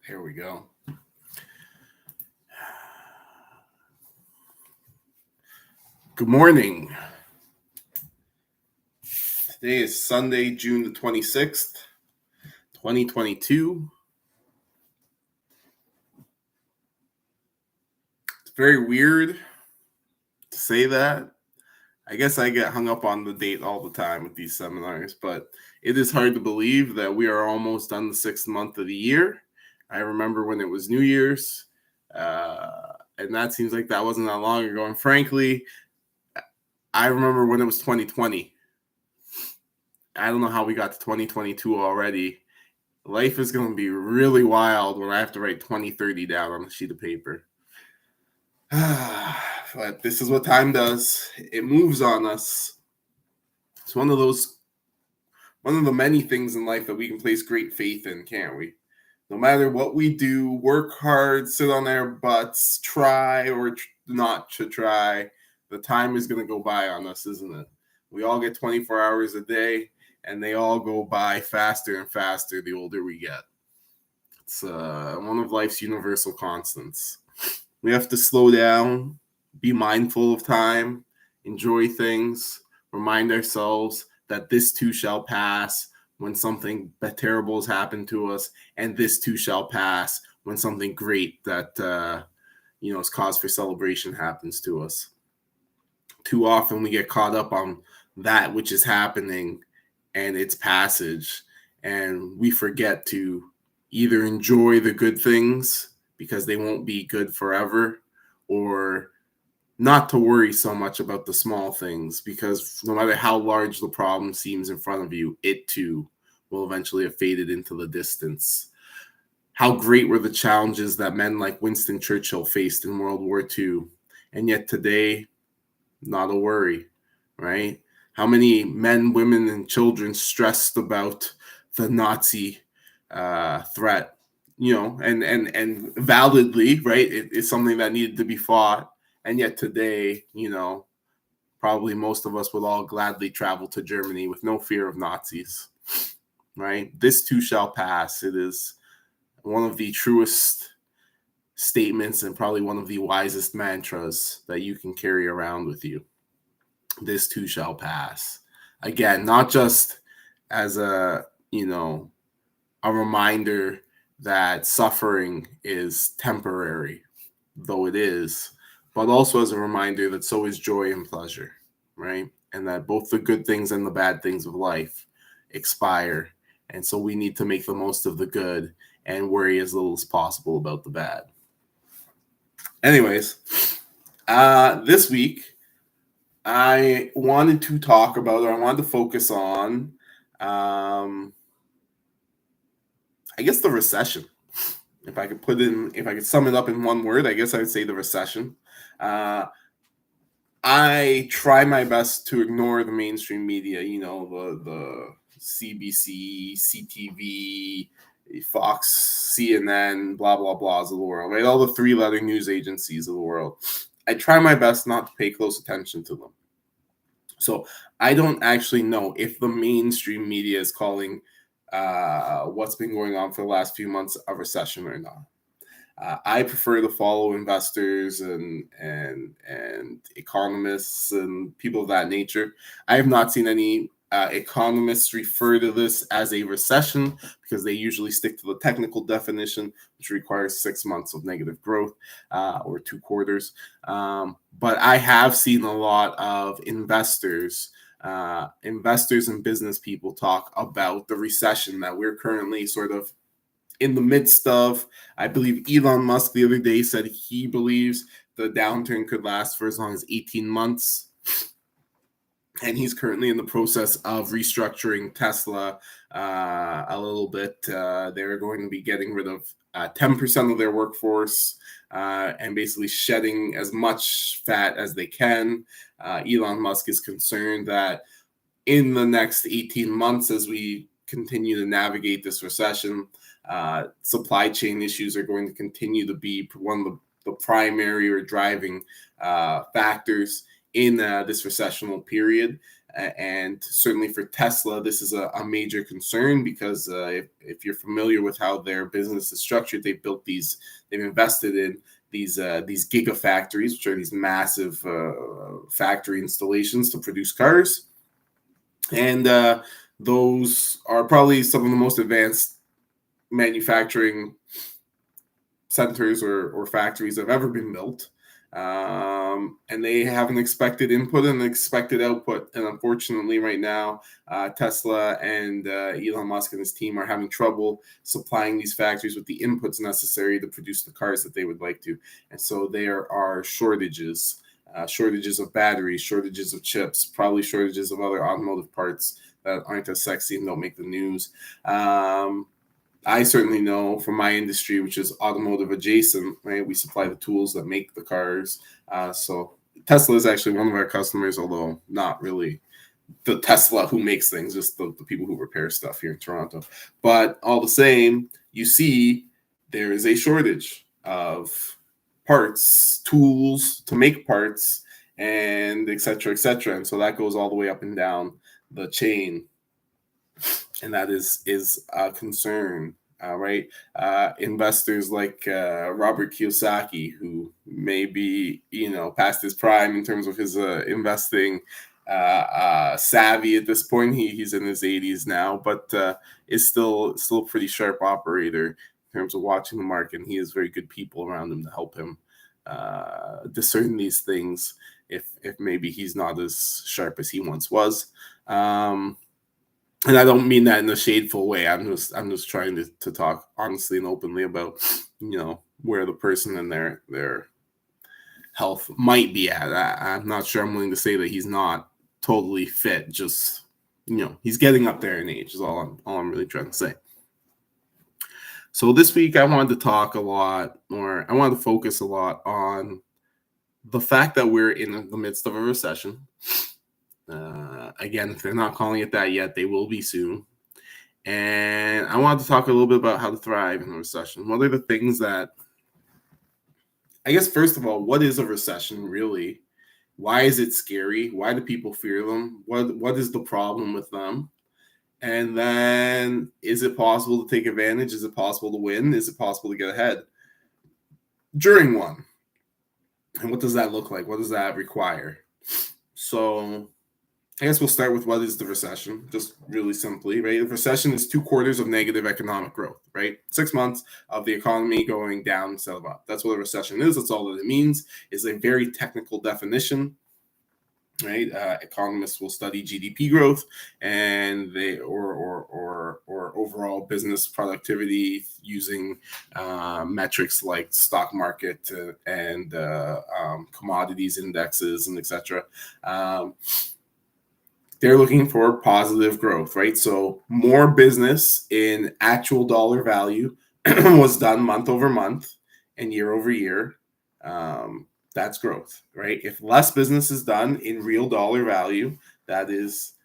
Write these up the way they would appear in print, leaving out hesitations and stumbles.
Here we go. Good morning. Today is Sunday, June the 26th, 2022. It's very weird to say that. I guess I get hung up on the date all the time with these seminars, but it is hard to believe that we are almost done the 6th month of the year. I remember when it was New Year's, and that seems like that wasn't that long ago. And frankly, I remember when it was 2020. I don't know how we got to 2022 already. Life is going to be really wild when I have to write 2030 down on a sheet of paper. But this is what time does. It moves on us. It's one of the many things in life that we can place great faith in, can't we? No matter what we do, work hard, sit on our butts, try or not to try, the time is going to go by on us, isn't it? We all get 24 hours a day, and they all go by faster and faster the older we get. It's one of life's universal constants. We have to slow down, be mindful of time, enjoy things, remind ourselves that this too shall pass when something terrible has happened to us, and this too shall pass when something great that is cause for celebration happens to us. Too often we get caught up on that which is happening and its passage, and we forget to either enjoy the good things because they won't be good forever, or not to worry so much about the small things, because no matter how large the problem seems in front of you, it too will eventually have faded into the distance. How great were the challenges that men like Winston Churchill faced in World War II, and yet today, not a worry, right? How many men, women, and children stressed about the Nazi threat, and validly, right? It's something that needed to be fought. And yet today, probably most of us would all gladly travel to Germany with no fear of Nazis, right? This too shall pass. It is one of the truest statements and probably one of the wisest mantras that you can carry around with you. This too shall pass. Again, not just as a reminder that suffering is temporary, though it is, but also as a reminder that so is joy and pleasure, right? And that both the good things and the bad things of life expire. And so we need to make the most of the good and worry as little as possible about the bad. Anyways, this week, I wanted to talk about, or I wanted to focus on, I guess the recession. If I could sum it up in one word, I guess I would say the recession. I try my best to ignore the mainstream media, the CBC, CTV, Fox, CNN, blah, blah, blahs of the world, right? All the three-letter news agencies of the world. I try my best not to pay close attention to them. So I don't actually know if the mainstream media is calling what's been going on for the last few months a recession or not. I prefer to follow investors and economists and people of that nature. I have not seen any economists refer to this as a recession, because they usually stick to the technical definition, which requires 6 months of negative growth or 2 quarters. But I have seen a lot of investors and business people talk about the recession that we're currently sort of in the midst of. I believe Elon Musk the other day said he believes the downturn could last for as long as 18 months. And he's currently in the process of restructuring Tesla a little bit. They're going to be getting rid of 10% of their workforce and basically shedding as much fat as they can. Elon Musk is concerned that in the next 18 months, as we continue to navigate this recession, supply chain issues are going to continue to be one of the primary or driving factors in this recessional period. And certainly for Tesla, this is a major concern because if you're familiar with how their business is structured, they've invested in these gigafactories, which are these massive factory installations to produce cars. And those are probably some of the most advanced manufacturing centers or factories that have ever been built. And they have an expected input and an expected output. And unfortunately, right now, Tesla and Elon Musk and his team are having trouble supplying these factories with the inputs necessary to produce the cars that they would like to. And so there are shortages of batteries, shortages of chips, probably shortages of other automotive parts that aren't as sexy and don't make the news. I certainly know from my industry, which is automotive adjacent, right? We supply the tools that make the cars. So Tesla is actually one of our customers, although not really the Tesla who makes things, just the people who repair stuff here in Toronto. But all the same, you see there is a shortage of parts, tools to make parts, and et cetera, et cetera. And so that goes all the way up and down the chain. And that is a concern, right? Investors like Robert Kiyosaki, who may be, past his prime in terms of his investing savvy at this point. He's in his 80s now, but is still a pretty sharp operator in terms of watching the market. And he has very good people around him to help him discern these things if maybe he's not as sharp as he once was. And I don't mean that in a shadeful way. I'm just trying to talk honestly and openly about, where the person and their health might be at. I'm not sure I'm willing to say that he's not totally fit. Just, he's getting up there in age is all I'm really trying to say. So this week I wanted to talk a lot, or I wanted to focus a lot on the fact that we're in the midst of a recession. Again, if they're not calling it that yet, they will be soon. And I wanted to talk a little bit about how to thrive in a recession. What are the things that, I guess, first of all, what is a recession really? Why is it scary? Why do people fear them? What is the problem with them? And then, is it possible to take advantage? Is it possible to win? Is it possible to get ahead during one? And what does that look like? What does that require? So I guess we'll start with what is the recession, just really simply, right? The recession is 2 quarters of negative economic growth, right? 6 months of the economy going down instead of up. That's what a recession is. That's all that it means. It's a very technical definition, right? Economists will study GDP growth and or overall business productivity using metrics like stock market and commodities indexes and etc. They're looking for positive growth, right? So more business in actual dollar value was done month over month and year over year. That's growth, right? If less business is done in real dollar value, that is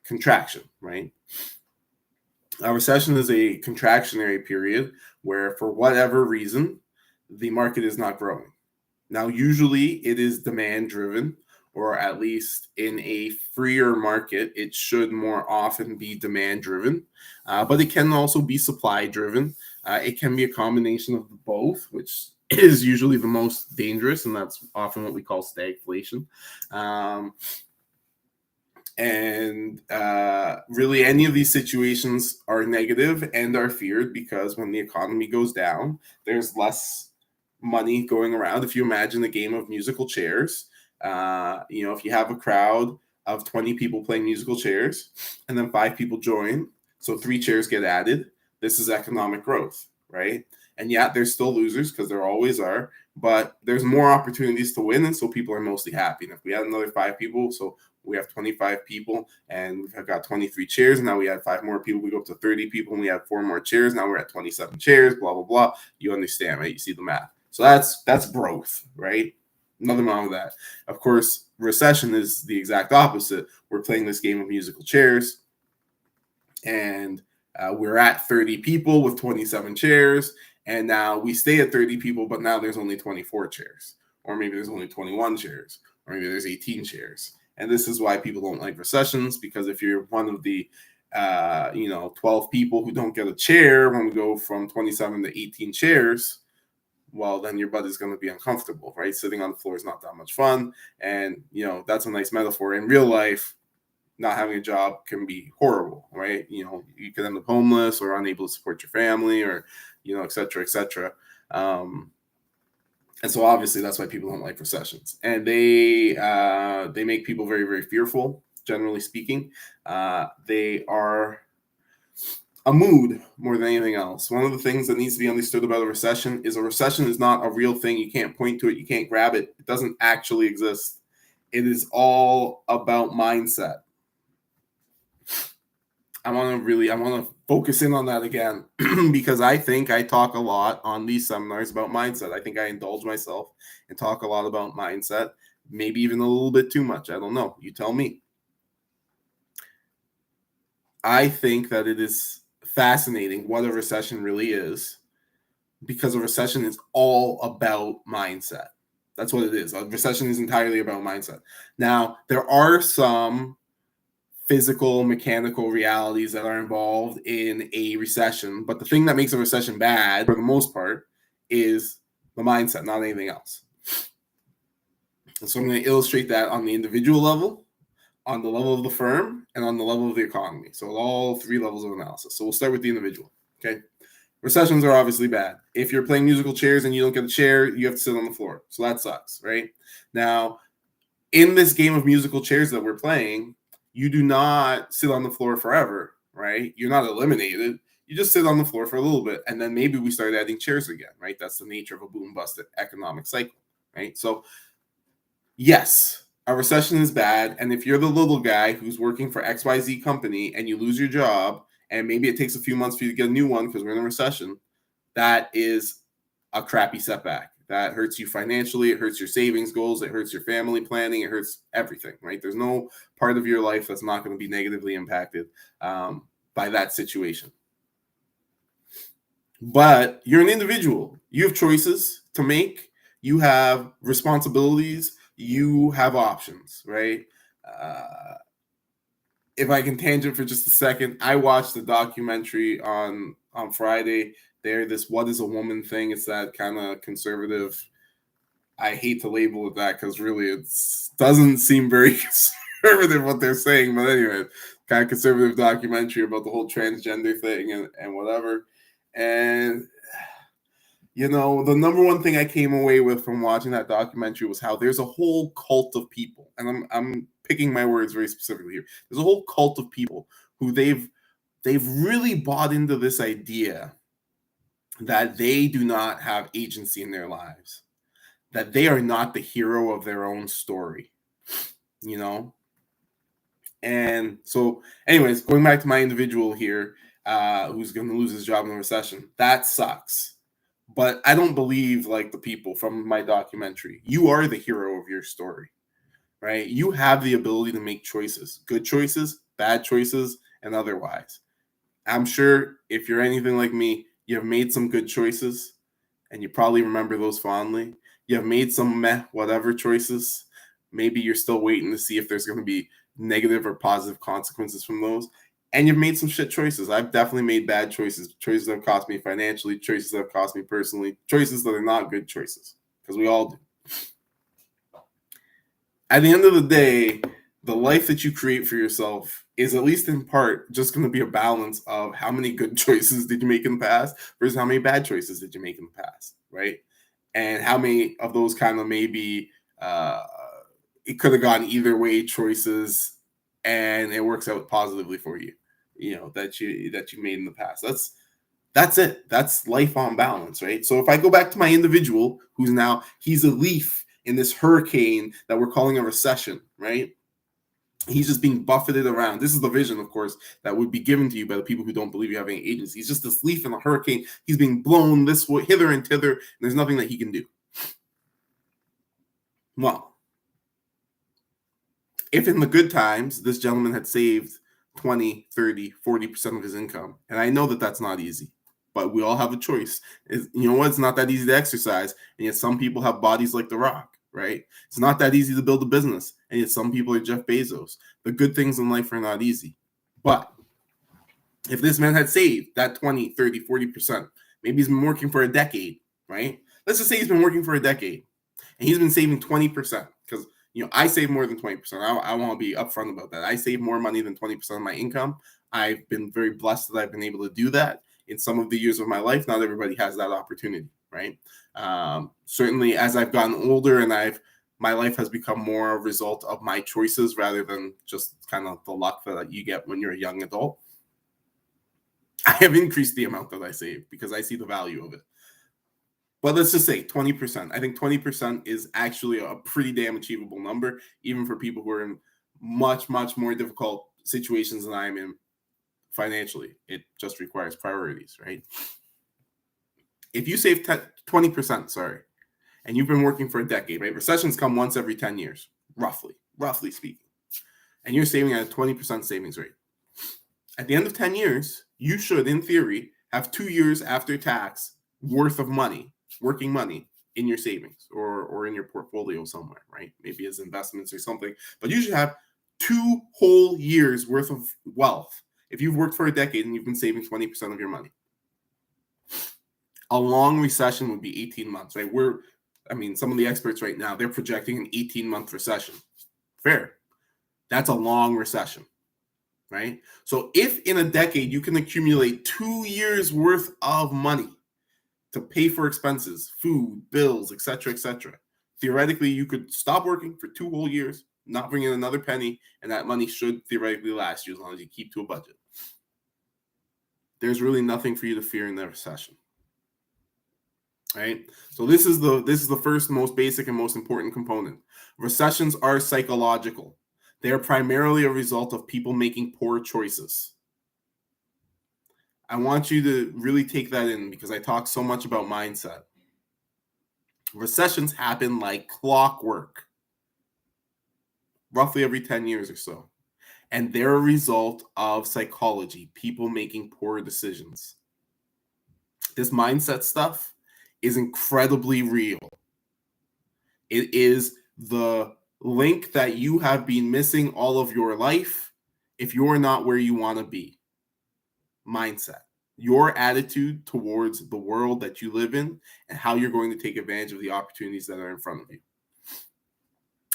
contraction, right? A recession is a contractionary period where, for whatever reason, the market is not growing. Now, usually it is demand driven, or at least in a freer market, it should more often be demand driven, but it can also be supply driven. It can be a combination of both, which is usually the most dangerous, and that's often what we call stagflation. Really, any of these situations are negative and are feared because when the economy goes down, there's less money going around. If you imagine a game of musical chairs, if you have a crowd of 20 people playing musical chairs and then 5 people join, so 3 chairs get added, this is economic growth, right? And yet there's still losers because there always are, but there's more opportunities to win, and so people are mostly happy. And if we add another 5 people, so we have 25 people and we've got 23 chairs, and now we add 5 more people, we go up to 30 people, and we add 4 more chairs, now we're at 27 chairs, blah, blah, blah. You understand, right? You see the math. So that's growth, right? Nothing wrong with that. Of course, recession is the exact opposite. We're playing this game of musical chairs, and we're at 30 people with 27 chairs, and now we stay at 30 people, but now there's only 24 chairs, or maybe there's only 21 chairs, or maybe there's 18 chairs. And this is why people don't like recessions, because if you're one of the 12 people who don't get a chair when we go from 27 to 18 chairs, well, then your butt is going to be uncomfortable, right? Sitting on the floor is not that much fun. And, that's a nice metaphor. In real life, not having a job can be horrible, right? You could end up homeless or unable to support your family, or, et cetera, et cetera. And so obviously that's why people don't like recessions. And they make people very, very fearful, generally speaking. They are a mood more than anything else. One of the things that needs to be understood about a recession is not a real thing. You can't point to it. You can't grab it. It doesn't actually exist. It is all about mindset. I want to focus in on that again because I think I talk a lot on these seminars about mindset. I think I indulge myself and talk a lot about mindset, maybe even a little bit too much. I don't know. You tell me. I think that it is fascinating what a recession really is, because a recession is all about mindset. That's what it is. A recession is entirely about mindset. Now, there are some physical, mechanical realities that are involved in a recession, but the thing that makes a recession bad, for the most part, is the mindset, not anything else. And so I'm going to illustrate that on the individual level, on the level of the firm, and on the level of the economy. So all three levels of analysis. So we'll start with the individual. Okay. Recessions are obviously bad. If you're playing musical chairs and you don't get a chair, you have to sit on the floor. So that sucks, right? Now, in this game of musical chairs that we're playing, you do not sit on the floor forever, right? You're not eliminated. You just sit on the floor for a little bit, and then maybe we start adding chairs again, right? That's the nature of a boom-bust economic cycle, right? So, yes, a recession is bad, and if you're the little guy who's working for XYZ company and you lose your job, and maybe it takes a few months for you to get a new one because we're in a recession, that is a crappy setback. That hurts you financially. It hurts your savings goals. It hurts your family planning. It hurts everything, right? There's no part of your life that's not going to be negatively impacted by that situation. But you're an individual. You have choices to make. You have responsibilities. You have options, right? If I can tangent for just a second, I watched the documentary on Friday. This What is a Woman thing. It's that kind of conservative. I hate to label it that because really it doesn't seem very conservative what they're saying. But anyway, kind of conservative documentary about the whole transgender thing and whatever. And, the number one thing I came away with from watching that documentary was how there's a whole cult of people. And I'm picking my words very specifically here. There's a whole cult of people who they've really bought into this idea that they do not have agency in their lives, that they are not the hero of their own story, And so, anyways, going back to my individual here, who's going to lose his job in a recession, that sucks. But I don't believe like the people from my documentary. You are the hero of your story, right? You have the ability to make choices, good choices, bad choices, and otherwise. I'm sure if you're anything like me, you have made some good choices, and you probably remember those fondly. You have made some meh whatever choices. Maybe you're still waiting to see if there's going to be negative or positive consequences from those. And you've made some shit choices. I've definitely made bad choices. Choices that have cost me financially, choices that have cost me personally, choices that are not good choices, because we all do. At the end of the day, the life that you create for yourself is at least in part just going to be a balance of how many good choices did you make in the past versus how many bad choices did you make in the past, right? And how many of those kind of maybe it could have gone either way choices, and it works out positively for you, that you made in the past. That's it. That's life on balance, right? So if I go back to my individual, he's a leaf in this hurricane that we're calling a recession, right? He's just being buffeted around. This is the vision, of course, that would be given to you by the people who don't believe you have any agency. He's just this leaf in a hurricane. He's being blown this way, hither and thither, and there's nothing that he can do. Well, if in the good times, this gentleman had saved 20, 30, 40% of his income, and I know that that's not easy, but we all have a choice. You know what? It's not that easy to exercise, and yet some people have bodies like The Rock, right? It's not that easy to build a business. And yet some people are Jeff Bezos. The good things in life are not easy. But if this man had saved that 20, 30, 40%, maybe he's been working for a decade, right? Let's just say he's been working for a decade and he's been saving 20%, because I save more than 20%. I want to be upfront about that. I save more money than 20% of my income. I've been very blessed that I've been able to do that in some of the years of my life. Not everybody has that opportunity, right? Certainly as I've gotten older and my life has become more a result of my choices rather than just kind of the luck that you get when you're a young adult, I have increased the amount that I save because I see the value of it. But let's just say 20%. I think 20% is actually a pretty damn achievable number, even for people who are in much, much more difficult situations than I'm in financially. It just requires priorities, right? If you save 20%, and you've been working for a decade, right? Recessions come once every 10 years, roughly speaking. And you're saving at a 20% savings rate. At the end of 10 years, you should, in theory, have 2 years after tax worth of money, working money in your savings or in your portfolio somewhere, right? Maybe as investments or something. But you should have 2 whole years worth of wealth if you've worked for a decade and you've been saving 20% of your money. A long recession would be 18 months, right? Some of the experts right now, they're projecting an 18-month recession. Fair. That's a long recession, right? So if in a decade you can accumulate 2 years worth of money to pay for expenses, food, bills, etc., theoretically you could stop working for 2 whole years, not bring in another penny, and that money should theoretically last you as long as you keep to a budget. There's really nothing for you to fear in the recession. Right? So this is the first most basic and most important component. Recessions are psychological. They are primarily a result of people making poor choices. I want you to really take that in because I talk so much about mindset. Recessions happen like clockwork, roughly every 10 years or so. And they're a result of psychology, people making poor decisions. This mindset stuff is incredibly real. It is the link that you have been missing all of your life if you're not where you want to be. Mindset. Your attitude towards the world that you live in and how you're going to take advantage of the opportunities that are in front of you.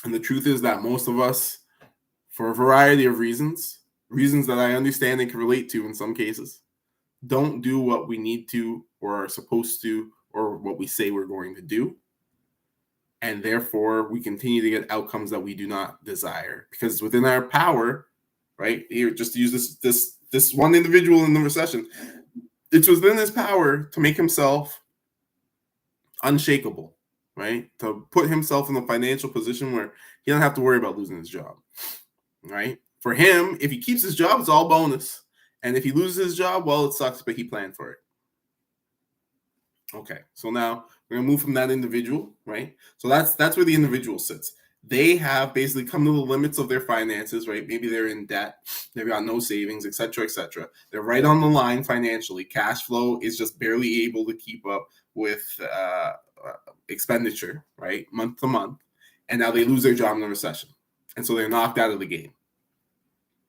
And the truth is that most of us, for a variety of reasons that I understand and can relate to in some cases, don't do what we need to or are supposed to or what we say we're going to do. And therefore, we continue to get outcomes that we do not desire because it's within our power, right? Here, just to use this one individual in the recession, it's within his power to make himself unshakable, right? To put himself in a financial position where he don't have to worry about losing his job, right? For him, if he keeps his job, it's all bonus. And if he loses his job, well, it sucks, but he planned for it. Okay, so now we're going to move from that individual, right? So that's where the individual sits. They have basically come to the limits of their finances, right? Maybe they're in debt, they've got no savings, etc. They're right on the line financially. Cash flow is just barely able to keep up with expenditure, right? Month to month. And now they lose their job in a recession. And so they're knocked out of the game.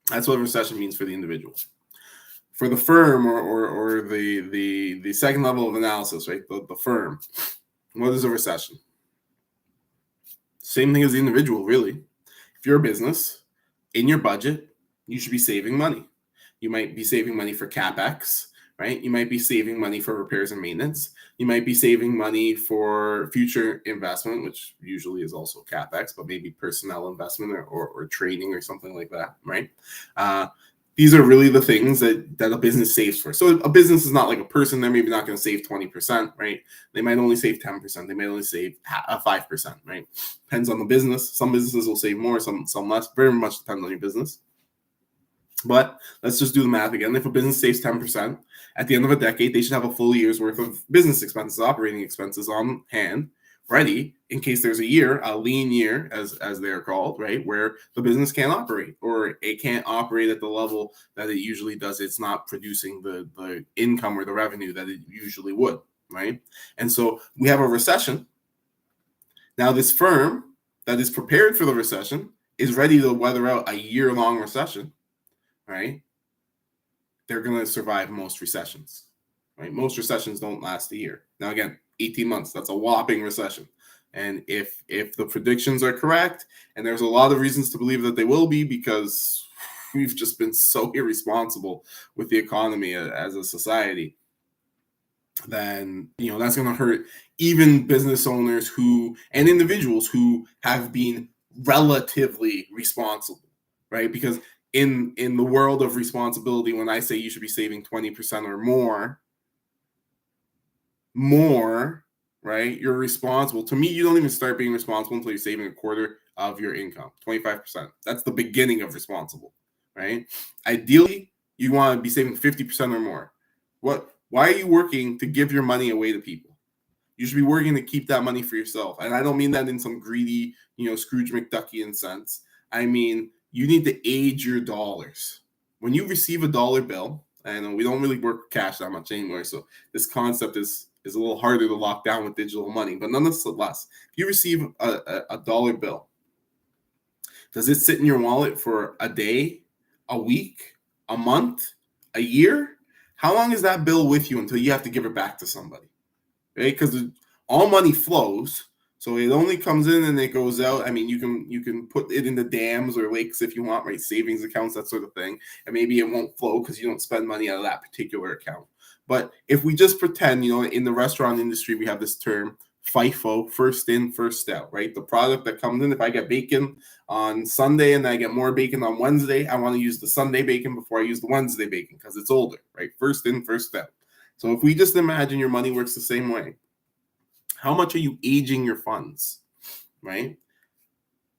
That's what recession means for the individual. For the firm or the second level of analysis, right? The firm, what is a recession? Same thing as the individual, really. If you're a business, in your budget, you should be saving money. You might be saving money for CapEx, right? You might be saving money for repairs and maintenance. You might be saving money for future investment, which usually is also CapEx, but maybe personnel investment or training or something like that, right? These are really the things that a business saves for. So a business is not like a person. They're maybe not going to save 20%, right? They might only save 10%. They might only save 5%, right? Depends on the business. Some businesses will save more, some less. Very much depends on your business. But let's just do the math again. If a business saves 10%, at the end of a decade, they should have a full year's worth of business expenses, operating expenses on hand, ready in case there's a year, a lean year, as they're called, right, where the business can't operate or it can't operate at the level that it usually does. It's not producing the income or the revenue that it usually would, right? And so we have a recession. Now, this firm that is prepared for the recession is ready to weather out a year-long recession, right? They're going to survive most recessions, right? Most recessions don't last a year. Now, again, 18 months, that's a whopping recession. And if the predictions are correct, and there's a lot of reasons to believe that they will be, because we've just been so irresponsible with the economy as a society, then that's going to hurt even business owners and individuals who have been relatively responsible, right? Because in the world of responsibility, when I say you should be saving 20% or more, right? You're responsible. To me, you don't even start being responsible until you're saving a quarter of your income, 25%. That's the beginning of responsible, right? Ideally, you want to be saving 50% or more. Why are you working to give your money away to people? You should be working to keep that money for yourself. And I don't mean that in some greedy, Scrooge McDuckian sense. I mean, you need to age your dollars. When you receive a dollar bill, and we don't really work cash that much anymore, so this concept is a little harder to lock down with digital money. But nonetheless, if you receive a dollar bill, does it sit in your wallet for a day, a week, a month, a year? How long is that bill with you until you have to give it back to somebody? Right? Because all money flows, so it only comes in and it goes out. I mean, you can put it in the dams or lakes if you want, right? Savings accounts, that sort of thing. And maybe it won't flow because you don't spend money out of that particular account. But if we just pretend, in the restaurant industry, we have this term FIFO, first in, first out, right? The product that comes in, if I get bacon on Sunday and I get more bacon on Wednesday, I want to use the Sunday bacon before I use the Wednesday bacon because it's older, right? First in, first out. So if we just imagine your money works the same way, how much are you aging your funds, right?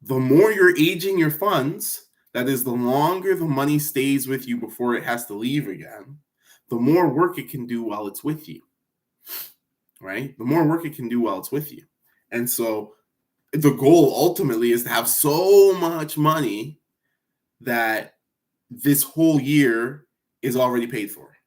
The more you're aging your funds, that is, the longer the money stays with you before it has to leave again, the more work it can do while it's with you, right? The more work it can do while it's with you. And so the goal ultimately is to have so much money that this whole year is already paid for,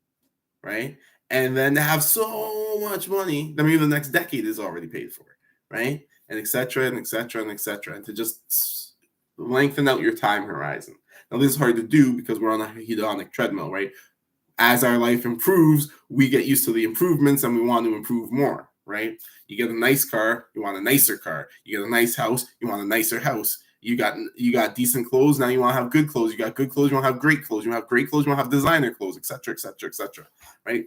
right? And then to have so much money that maybe the next decade is already paid for, right? And et cetera, and et cetera, and et cetera. And to just lengthen out your time horizon. Now, this is hard to do because we're on a hedonic treadmill, right? As our life improves, we get used to the improvements and we want to improve more, right? You get a nice car, you want a nicer car. You get a nice house, you want a nicer house. You got decent clothes, now you want to have good clothes. You got good clothes, you want to have great clothes. You have great clothes, you want to have designer clothes, et cetera, et cetera, et cetera, right?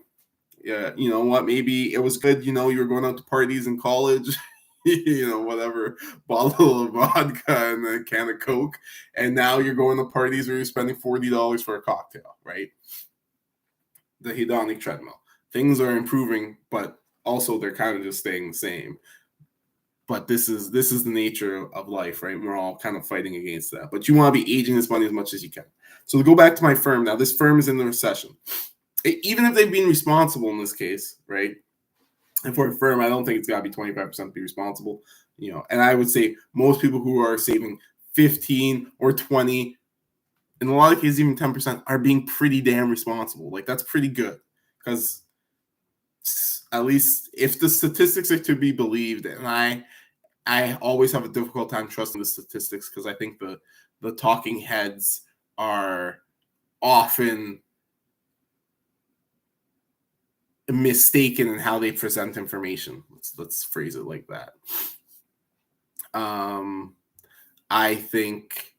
Yeah, you know what? Maybe it was good, you were going out to parties in college, whatever, bottle of vodka and a can of Coke. And now you're going to parties where you're spending $40 for a cocktail, right? The hedonic treadmill. Things are improving, but also they're kind of just staying the same. But this is the nature of life, right? We're all kind of fighting against that. But you want to be aging this money as much as you can. So to go back to my firm now, this firm is in the recession. Even if they've been responsible in this case, right? And for a firm, I don't think it's got to be 25% to be responsible, And I would say most people who are saving 15 or 20, in a lot of cases, even 10%, are being pretty damn responsible. Like, that's pretty good because at least if the statistics are to be believed, and I always have a difficult time trusting the statistics because I think the talking heads are often mistaken in how they present information. Let's phrase it like that. I think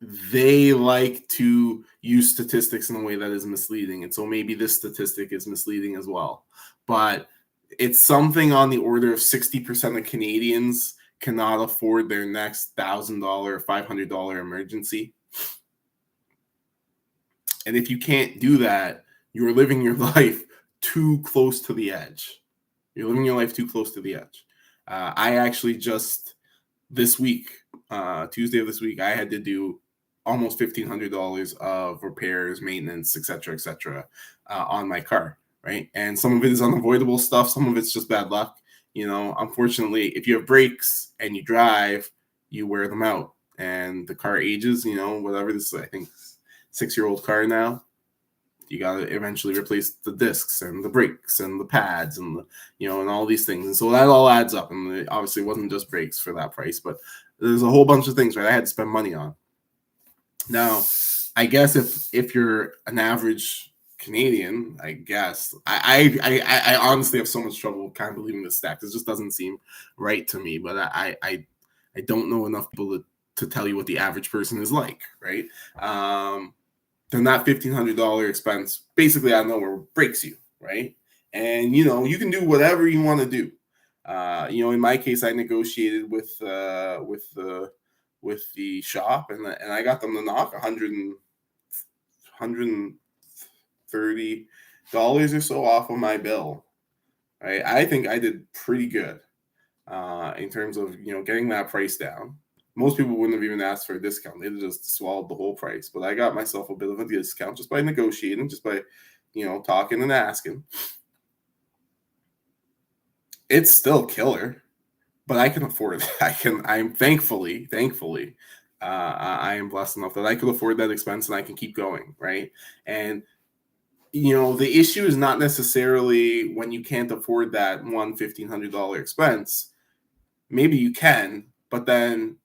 they like to use statistics in a way that is misleading, and so maybe this statistic is misleading as well. But it's something on the order of 60% of Canadians cannot afford their next $1,000 or $500 emergency. And if you can't do that, you're living your life too close to the edge. You're living your life too close to the edge. I actually just this week, Tuesday of this week, I had to do almost $1,500 of repairs, maintenance, et cetera, on my car, right? And some of it is unavoidable stuff. Some of it's just bad luck. Unfortunately, if you have brakes and you drive, you wear them out. And the car ages, whatever this is, I think 6-year-old car now. You got to eventually replace the discs and the brakes and the pads and the, and all these things. And so that all adds up. And obviously it wasn't just brakes for that price, but there's a whole bunch of things, right? I had to spend money on. Now, I guess if you're an average Canadian, I guess I honestly have so much trouble kind of believing this stat. It just doesn't seem right to me. But I don't know enough people to tell you what the average person is like, right? Then that $1,500 expense basically out of nowhere breaks you, right? And you can do whatever you want to do. In my case, I negotiated with the shop, and I got them to knock $130 or so off of my bill. Right? I think I did pretty good in terms of getting that price down. Most people wouldn't have even asked for a discount; they'd just swallowed the whole price. But I got myself a bit of a discount just by negotiating, just by talking and asking. It's still killer, but I can afford it. I'm thankfully, I am blessed enough that I could afford that expense and I can keep going, right? And the issue is not necessarily when you can't afford that $1,500 expense. Maybe you can, but then,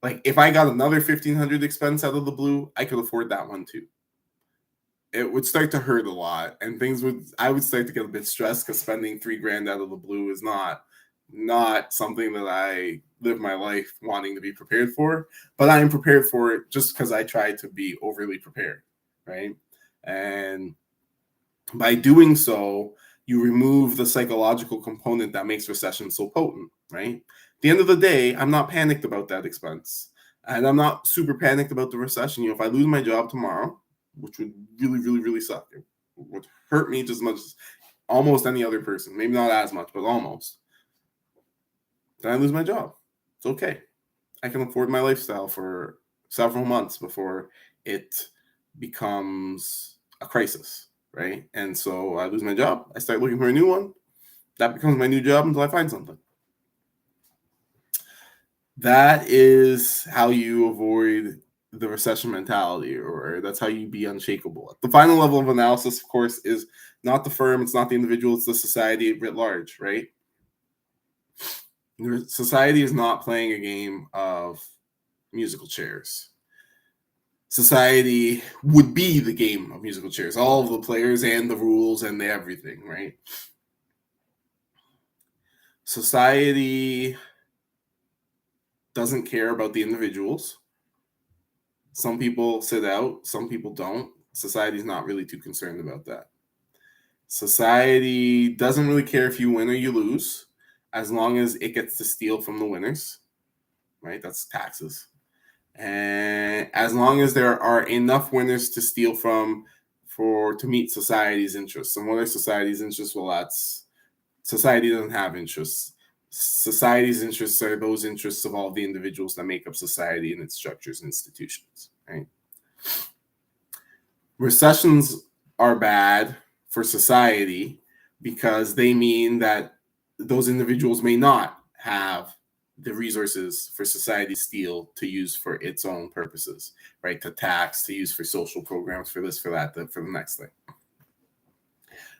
like, if I got another $1,500 expense out of the blue, I could afford that one too. It would start to hurt a lot, and I would start to get a bit stressed because spending $3,000 out of the blue is not something that I live my life wanting to be prepared for. But I am prepared for it just because I try to be overly prepared, right? And by doing so, you remove the psychological component that makes recession so potent, right? At the end of the day, I'm not panicked about that expense, and I'm not super panicked about the recession. If I lose my job tomorrow, which would really, really, really suck. It would hurt me just as much as almost any other person. Maybe not as much, but almost. Then I lose my job. It's okay. I can afford my lifestyle for several months before it becomes a crisis, right? And so I lose my job. I start looking for a new one. That becomes my new job until I find something. That is how you avoid the recession mentality, or that's how you be unshakable. The final level of analysis, of course, is not the firm, it's not the individual, it's the society writ large, right? Society is not playing a game of musical chairs. Society would be the game of musical chairs, all of the players and the rules and the everything, right? Society doesn't care about the individuals. Some people sit out, some people don't. Society's not really too concerned about that. Society doesn't really care if you win or you lose, as long as it gets to steal from the winners, right? That's taxes. And as long as there are enough winners to steal from to meet society's interests. And what are society's interests? Well, society doesn't have interests. Society's interests are those interests of all the individuals that make up society and its structures and institutions, right? Recessions are bad for society because they mean that those individuals may not have the resources for society to steal to use for its own purposes, right? To tax, to use for social programs, for this, for that, for the next thing.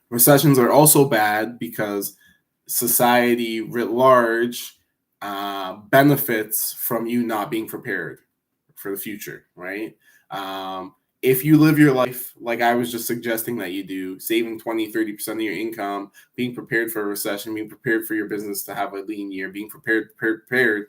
Recessions are also bad because society writ large benefits from you not being prepared for the future, right? If you live your life like I was just suggesting that you do, saving 20-30% of your income, being prepared for a recession, being prepared for your business to have a lean year, being prepared,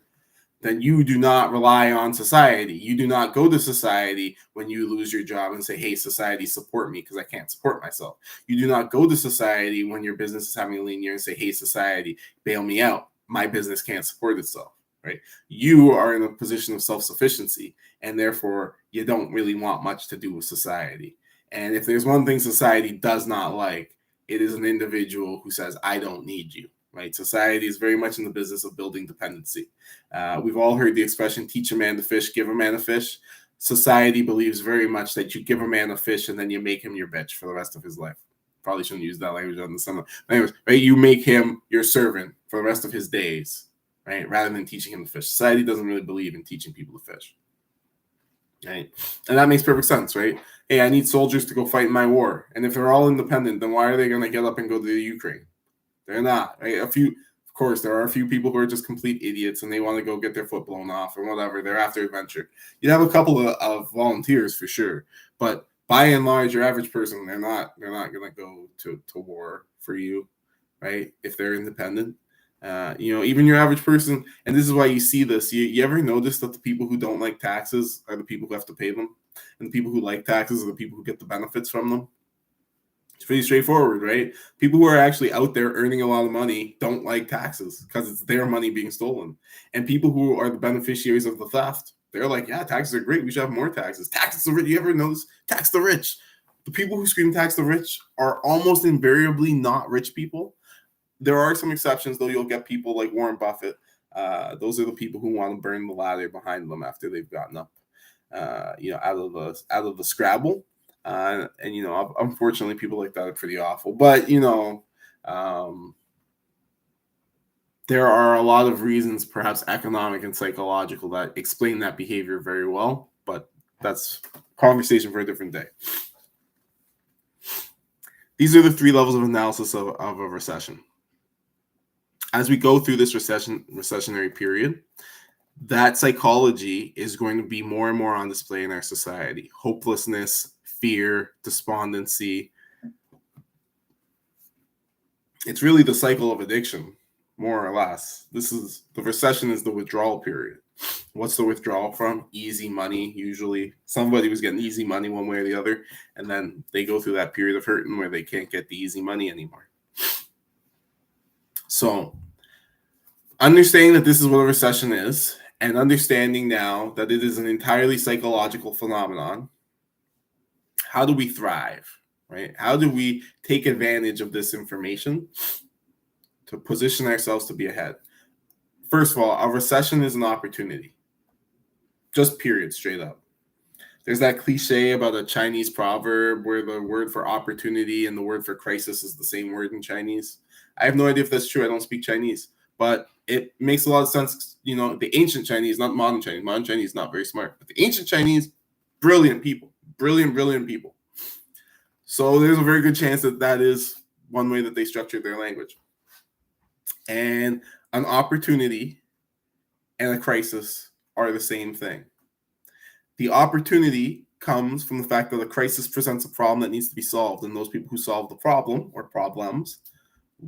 then you do not rely on society. You do not go to society when you lose your job and say, hey, society, support me because I can't support myself. You do not go to society when your business is having a lean year and say, hey, society, bail me out. My business can't support itself, right? You are in a position of self-sufficiency, and therefore you don't really want much to do with society. And if there's one thing society does not like, it is an individual who says, I don't need you. Right? Society is very much in the business of building dependency. We've all heard the expression, teach a man to fish, give a man a fish. Society believes very much that you give a man a fish and then you make him your bitch for the rest of his life. Probably shouldn't use that language on the summer. Anyways, right? You make him your servant for the rest of his days, right? Rather than teaching him to fish. Society doesn't really believe in teaching people to fish. Right? And that makes perfect sense, right? hey, I need soldiers to go fight in my war. And if they're all independent, then why are they going to get up and go to the Ukraine? They're not. Right? Of course, there are a few people who are just complete idiots and they want to go get their foot blown off or whatever. They're after adventure. You have a couple of volunteers for sure, but by and large, your average person, they're not going to go to war for you, right? If they're independent. Even your average person, and this is why you see this. You ever notice that the people who don't like taxes are the people who have to pay them, and the people who like taxes are the people who get the benefits from them? It's pretty straightforward, right? People who are actually out there earning a lot of money don't like taxes because it's their money being stolen. And people who are the beneficiaries of the theft, they're like, yeah, taxes are great. We should have more taxes. Tax the rich. You ever notice? Tax the rich. The people who scream tax the rich are almost invariably not rich people. There are some exceptions, though. You'll get people like Warren Buffett. Those are the people who want to burn the ladder behind them after they've gotten up, out of the Scrabble. Unfortunately, people like that are pretty awful. But there are a lot of reasons, perhaps economic and psychological, that explain that behavior very well. But that's a conversation for a different day. These are the 3 levels of analysis of a recession. As we go through this recessionary period, that psychology is going to be more and more on display in our society. Hopelessness, fear, despondency. It's really the cycle of addiction, more or less. The recession is the withdrawal period. What's the withdrawal from? Easy money, usually. Somebody was getting easy money one way or the other, and then they go through that period of hurting where they can't get the easy money anymore. So, understanding that this is what a recession is, and understanding now that it is an entirely psychological phenomenon, how do we thrive, right? How do we take advantage of this information to position ourselves to be ahead? First of all, a recession is an opportunity. Just period, straight up. There's that cliche about a Chinese proverb where the word for opportunity and the word for crisis is the same word in Chinese. I have no idea if that's true. I don't speak Chinese, but it makes a lot of sense. The ancient Chinese, not modern Chinese. Modern Chinese, not very smart. But the ancient Chinese, brilliant people. Brilliant people. So there's a very good chance that is one way that they structured their language. And an opportunity and a crisis are the same thing. The opportunity comes from the fact that a crisis presents a problem that needs to be solved, and those people who solve the problem or problems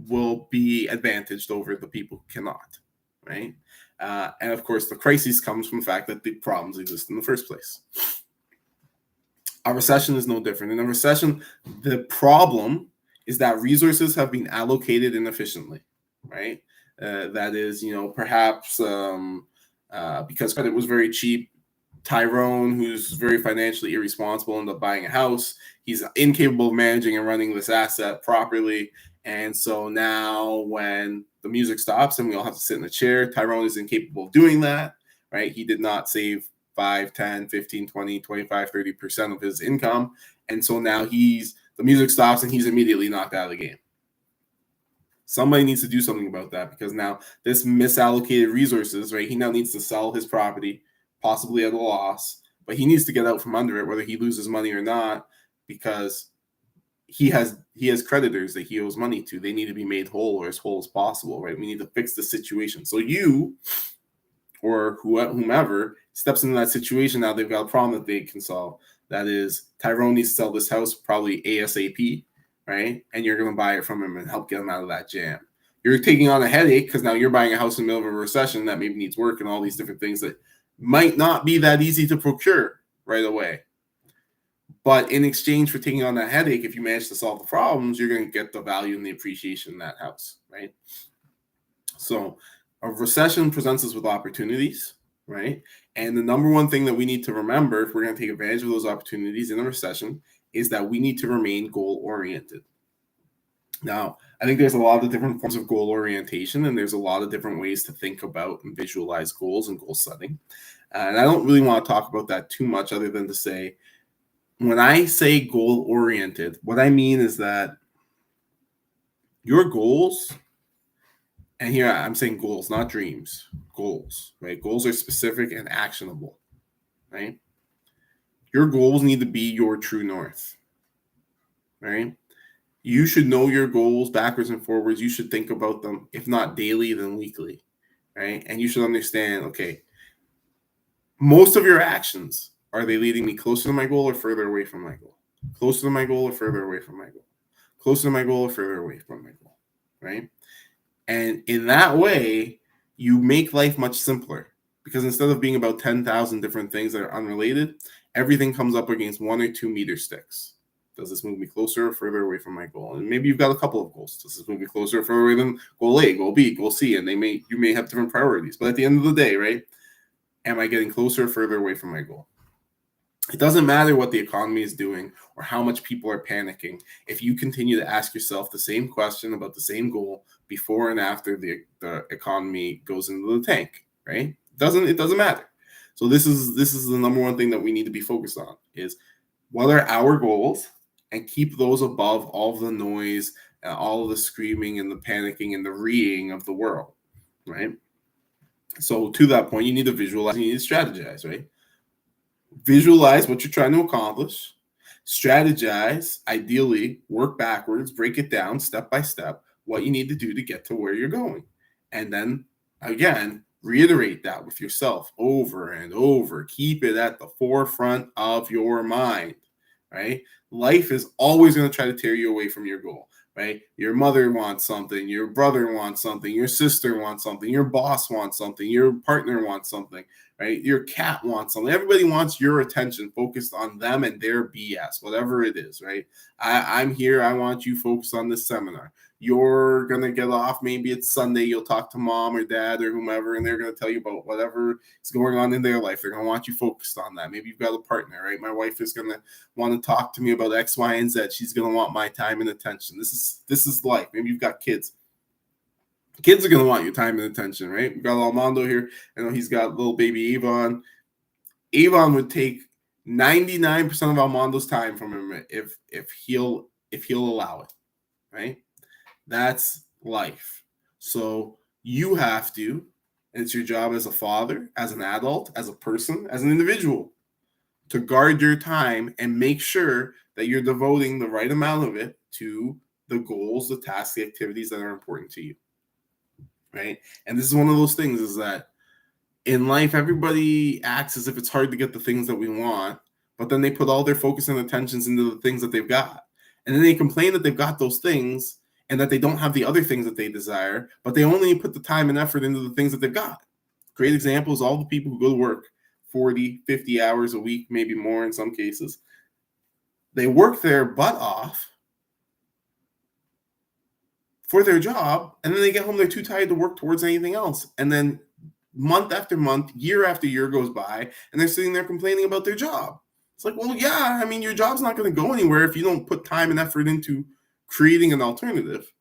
will be advantaged over the people who cannot, right? And of course, the crisis comes from the fact that the problems exist in the first place. A recession is no different. In a recession, the problem is that resources have been allocated inefficiently, right? That is, perhaps because credit was very cheap, Tyrone, who's very financially irresponsible, ended up buying a house. He's incapable of managing and running this asset properly. And so now when the music stops and we all have to sit in a chair, Tyrone is incapable of doing that, right? He did not save 5, 10, 15, 20, 25, 30% of his income. And so now the music stops and he's immediately knocked out of the game. Somebody needs to do something about that, because now this misallocated resources, right? He now needs to sell his property, possibly at a loss, but he needs to get out from under it, whether he loses money or not, because he has creditors that he owes money to. They need to be made whole, or as whole as possible, right? We need to fix the situation. So you or whomever steps into that situation, now they've got a problem that they can solve. That is, Tyrone needs to sell this house probably ASAP, right? And you're going to buy it from him and help get him out of that jam. You're taking on a headache because now you're buying a house in the middle of a recession that maybe needs work and all these different things that might not be that easy to procure right away. But in exchange for taking on that headache, if you manage to solve the problems, you're going to get the value and the appreciation in that house, right? So a recession presents us with opportunities, right? And the number one thing that we need to remember if we're going to take advantage of those opportunities in a recession is that we need to remain goal-oriented. Now, I think there's a lot of different forms of goal orientation, and there's a lot of different ways to think about and visualize goals and goal setting. And I don't really want to talk about that too much, other than to say, when I say goal-oriented, what I mean is that your goals, and here I'm saying goals, not dreams, goals, right? Goals are specific and actionable, right? Your goals need to be your true north, right? You should know your goals backwards and forwards. You should think about them, if not daily, then weekly, right? And you should understand, okay, most of your actions, are they leading me closer to my goal or further away from my goal? Closer to my goal or further away from my goal? Closer to my goal or further away from my goal, right? And in that way, you make life much simpler, because instead of being about 10,000 different things that are unrelated, everything comes up against 1 or 2 meter sticks. Does this move me closer or further away from my goal? And maybe you've got a couple of goals. Does this move me closer or further away than goal A, goal B, goal C? And you may have different priorities. But at the end of the day, right, am I getting closer or further away from my goal? It doesn't matter what the economy is doing or how much people are panicking. If you continue to ask yourself the same question about the same goal before and after the economy goes into the tank, right? It doesn't matter. So this is the number one thing that we need to be focused on, is what are our goals, and keep those above all of the noise and all of the screaming and the panicking and the reeing of the world, right? So to that point, you need to visualize, you need to strategize, right? Visualize what you're trying to accomplish, strategize, ideally work backwards, break it down step by step, what you need to do to get to where you're going. And then again, reiterate that with yourself over and over. Keep it at the forefront of your mind, right? Life is always going to try to tear you away from your goal, right? Your mother wants something, your brother wants something, your sister wants something, your boss wants something, your partner wants something, right? Your cat wants something. Everybody wants your attention focused on them and their BS, whatever it is, right? I'm here. I want you focused on this seminar. You're going to get off. Maybe it's Sunday. You'll talk to mom or dad or whomever, and they're going to tell you about whatever is going on in their life. They're going to want you focused on that. Maybe you've got a partner, right? My wife is going to want to talk to me about X, Y, and Z. She's going to want my time and attention. This is life. Maybe you've got kids. Kids are going to want your time and attention, right? We've got Armando here. I know he's got little baby Avon. Avon would take 99% of Armando's time from him if he'll allow it, right? That's life. So you have to, and it's your job as a father, as an adult, as a person, as an individual, to guard your time and make sure that you're devoting the right amount of it to the goals, the tasks, the activities that are important to you, right? And this is one of those things, is that in life, everybody acts as if it's hard to get the things that we want, but then they put all their focus and attentions into the things that they've got. And then they complain that they've got those things and that they don't have the other things that they desire, but they only put the time and effort into the things that they've got. Great example is all the people who go to work 40, 50 hours a week, maybe more in some cases. They work their butt off for their job, and then they get home, they're too tired to work towards anything else. And then month after month, year after year goes by, and they're sitting there complaining about their job. It's like, well, yeah, I mean, your job's not going to go anywhere if you don't put time and effort into creating an alternative.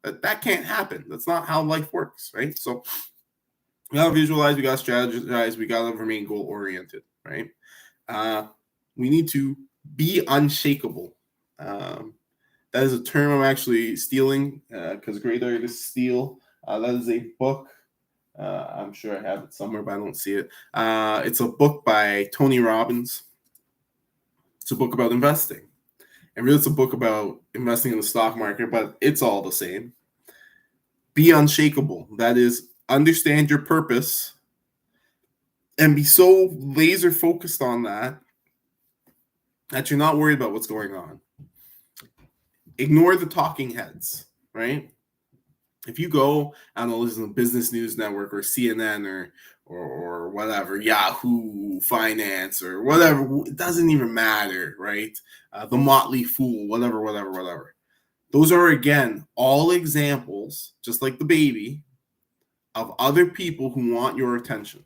That can't happen. That's not how life works, right? So we got to visualize, we got to strategize, we got to remain goal-oriented, right? We need to be unshakable. That is a term I'm actually stealing because great artists steal. That is a book. I'm sure I have it somewhere, but I don't see it. It's a book by Tony Robbins. It's a book about investing. And really, it's a book about investing in the stock market, but it's all the same. Be unshakable. That is, understand your purpose and be so laser focused on that you're not worried about what's going on. Ignore the talking heads, right? If you go, I don't know, listen to Business News Network or CNN or whatever, Yahoo Finance or whatever, it doesn't even matter, right? The Motley Fool, whatever. Those are, again, all examples, just like the baby, of other people who want your attention.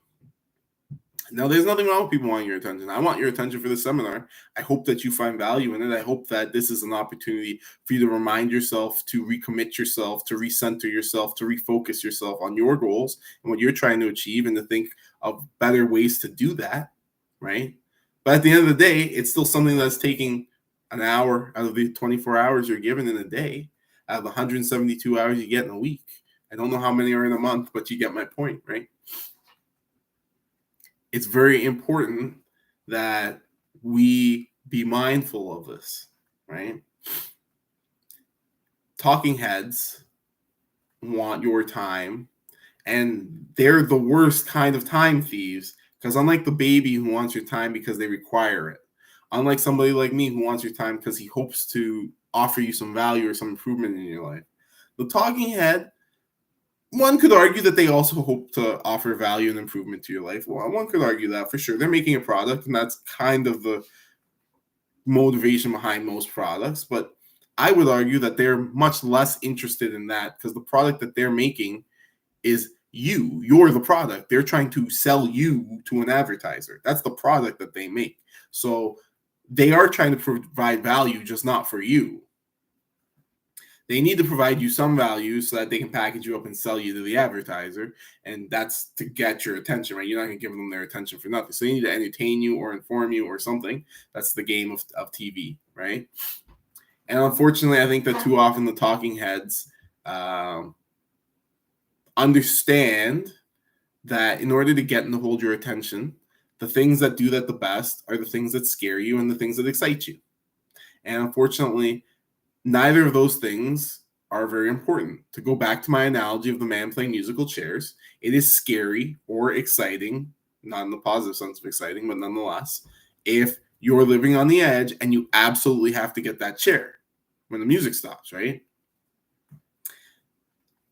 Now, there's nothing wrong with people wanting your attention. I want your attention for the seminar. I hope that you find value in it. I hope that this is an opportunity for you to remind yourself, to recommit yourself, to recenter yourself, to refocus yourself on your goals and what you're trying to achieve, and to think of better ways to do that, right? But at the end of the day, it's still something that's taking an hour out of the 24 hours you're given in a day, out of the 172 hours you get in a week. I don't know how many are in a month, but you get my point, right? It's very important that we be mindful of this, right? Talking heads want your time, and they're the worst kind of time thieves, because unlike the baby who wants your time because they require it, unlike somebody like me who wants your time because he hopes to offer you some value or some improvement in your life, the talking head, one could argue that they also hope to offer value and improvement to your life. Well, one could argue that for sure. They're making a product, and that's kind of the motivation behind most products. But I would argue that they're much less interested in that, because the product that they're making is you. You're the product. They're trying to sell you to an advertiser. That's the product that they make. So they are trying to provide value, just not for you. They need to provide you some value so that they can package you up and sell you to the advertiser. And that's to get your attention, right? You're not going to give them their attention for nothing. So they need to entertain you or inform you or something. That's the game of TV, right? And unfortunately, I think that too often the talking heads understand that in order to get and to hold your attention, the things that do that the best are the things that scare you and the things that excite you. And unfortunately, neither of those things are very important. To go back to my analogy of the man playing musical chairs, it is scary or exciting, not in the positive sense of exciting, but nonetheless, if you're living on the edge and you absolutely have to get that chair when the music stops, right?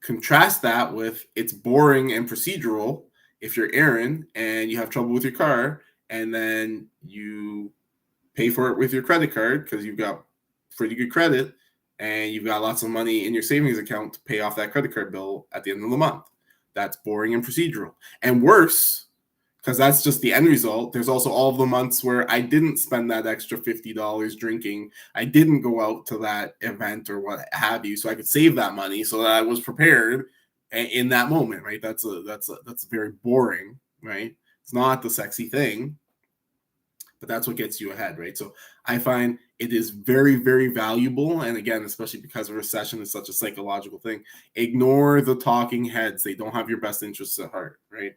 Contrast that with it's boring and procedural if you're Aaron and you have trouble with your car and then you pay for it with your credit card because you've got pretty good credit and you've got lots of money in your savings account to pay off that credit card bill at the end of the month. That's boring and procedural. And worse, because that's just the end result, there's also all of the months where I didn't spend that extra $50 drinking. I didn't go out to that event or what have you, so I could save that money so that I was prepared in that moment, right? That's very boring, right? It's not the sexy thing, but that's what gets you ahead, right? So I find it is very, very valuable. And again, especially because a recession is such a psychological thing, ignore the talking heads. They don't have your best interests at heart, right?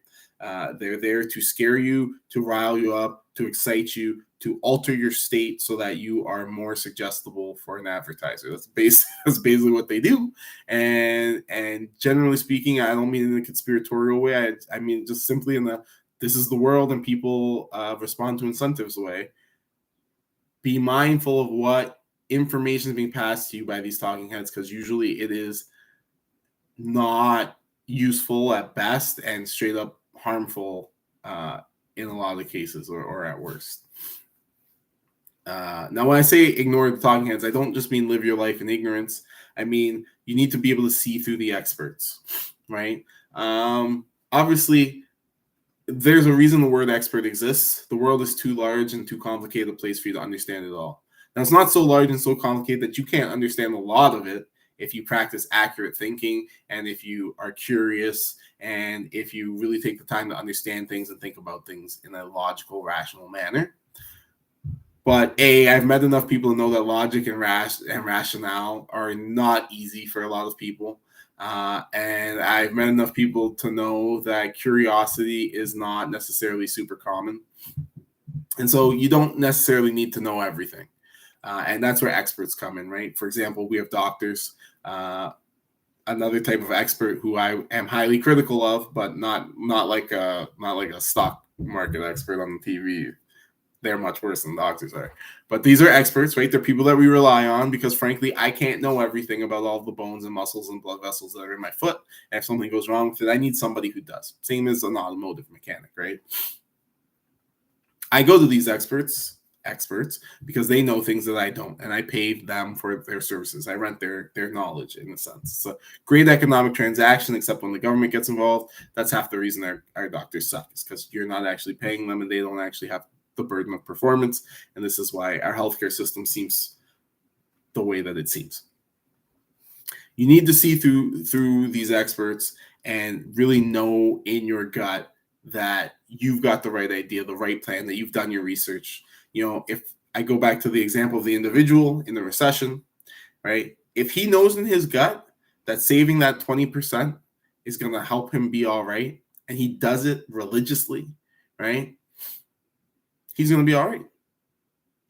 They're there to scare you, to rile you up, to excite you, to alter your state so that you are more suggestible for an advertiser. That's basically what they do. And generally speaking, I don't mean in a conspiratorial way. I mean just simply in the this is the world and people respond to incentives way. Be mindful of what information is being passed to you by these talking heads, because usually it is not useful at best and straight up harmful in a lot of the cases, or at worst. Now, when I say ignore the talking heads, I don't just mean live your life in ignorance. I mean, you need to be able to see through the experts, right? Obviously, there's a reason the word expert exists. The world is too large and too complicated a place for you to understand it all. Now, it's not so large and so complicated that you can't understand a lot of it if you practice accurate thinking and if you are curious and if you really take the time to understand things and think about things in a logical, rational manner. But I've met enough people to know that logic and rationale are not easy for a lot of people. And I've met enough people to know that curiosity is not necessarily super common. And so you don't necessarily need to know everything. And that's where experts come in, right? For example, we have doctors, another type of expert who I am highly critical of, but not like a stock market expert on the TV. They're much worse than doctors are. But these are experts, right? They're people that we rely on because, frankly, I can't know everything about all the bones and muscles and blood vessels that are in my foot. And if something goes wrong with it, I need somebody who does. Same as an automotive mechanic, right? I go to these experts because they know things that I don't, and I pay them for their services. I rent their knowledge, in a sense. It's a great economic transaction, except when the government gets involved. That's half the reason our doctors suck, is because you're not actually paying them and they don't actually have the burden of performance. And this is why our healthcare system seems the way that it seems. You need to see through these experts and really know in your gut that you've got the right idea, the right plan, that you've done your research. You know, if I go back to the example of the individual in the recession, right? If he knows in his gut that saving that 20% is going to help him be all right, and he does it religiously, right? He's going to be all right.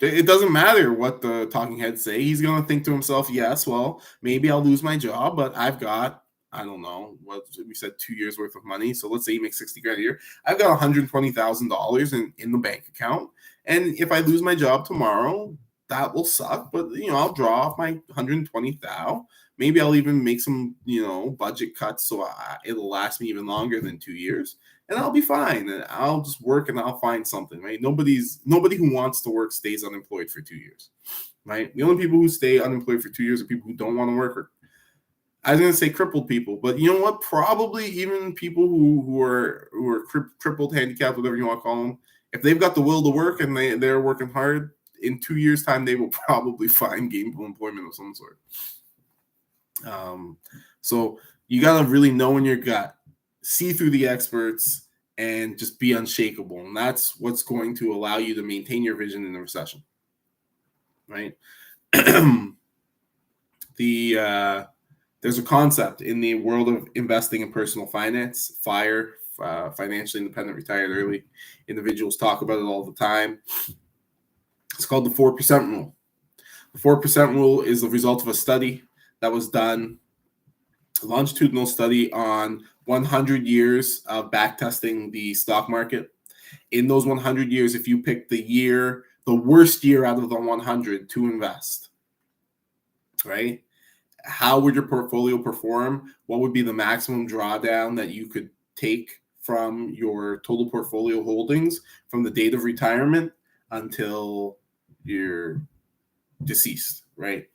It doesn't matter what the talking heads say. He's going to think to himself, yes, well, maybe I'll lose my job, but I've got, I don't know, what we said, 2 years worth of money. So let's say he makes 60 grand a year. I've got $120,000 in the bank account. And if I lose my job tomorrow, that will suck. But, I'll draw off my 120,000. Maybe I'll even make some, budget cuts so it'll last me even longer than 2 years. And I'll be fine. And I'll just work and I'll find something, right? Nobody who wants to work stays unemployed for 2 years, right? The only people who stay unemployed for 2 years are people who don't want to work. Or I was going to say crippled people, but you know what? Probably even people who are crippled, handicapped, whatever you want to call them, if they've got the will to work and they're working hard, in 2 years' time, they will probably find gainful employment of some sort. So you got to really know in your gut, see through the experts, and just be unshakable. And that's what's going to allow you to maintain your vision in a recession, right? There's a concept in the world of investing in personal finance, FIRE, financially independent, retired early. Individuals talk about it all the time. It's called the 4% rule. The 4% rule is the result of a study that was done, a longitudinal study on 100 years of backtesting the stock market. In those 100 years, if you pick the worst year out of the 100 to invest, right? How would your portfolio perform? What would be the maximum drawdown that you could take from your total portfolio holdings from the date of retirement until you're deceased, right?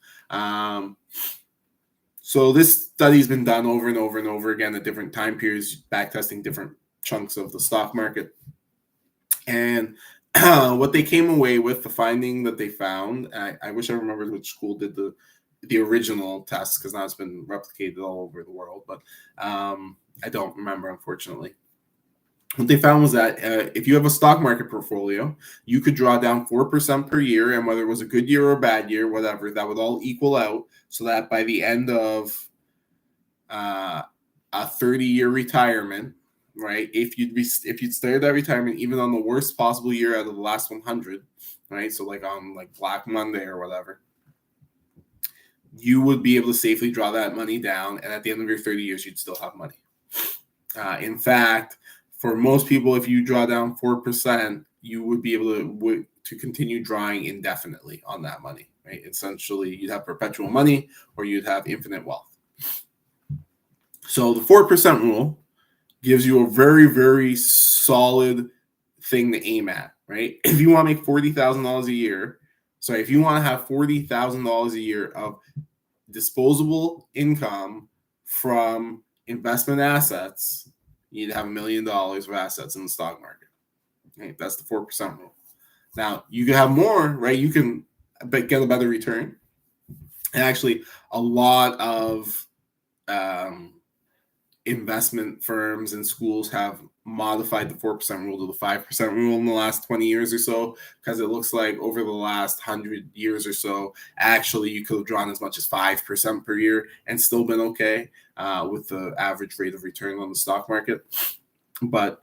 So this study's been done over and over and over again at different time periods, backtesting different chunks of the stock market. And what they came away with, the finding that they found, I wish I remembered which school did the original test, because now it's been replicated all over the world, but I don't remember, unfortunately. What they found was that if you have a stock market portfolio, you could draw down 4% per year, and whether it was a good year or a bad year, whatever, that would all equal out, so that by the end of a 30-year retirement, right, if you'd started that retirement even on the worst possible year out of the last 100, right, so like on like Black Monday or whatever, you would be able to safely draw that money down, and at the end of your 30 years, you'd still have money. In fact, for most people, if you draw down 4%, you would be able to continue drawing indefinitely on that money, right? Essentially, you'd have perpetual money, or you'd have infinite wealth. So the 4% rule gives you a very, very solid thing to aim at, right? If you want to make $40,000 a year, if you want to have $40,000 a year of disposable income from investment assets, you need to have $1 million of assets in the stock market. Right? That's the 4% rule. Now, you can have more, right? You can get a better return. And actually, a lot of investment firms and schools have modified the 4% rule to the 5% rule in the last 20 years or so, because it looks like over the last 100 years or so, actually you could have drawn as much as 5% per year and still been okay with the average rate of return on the stock market. But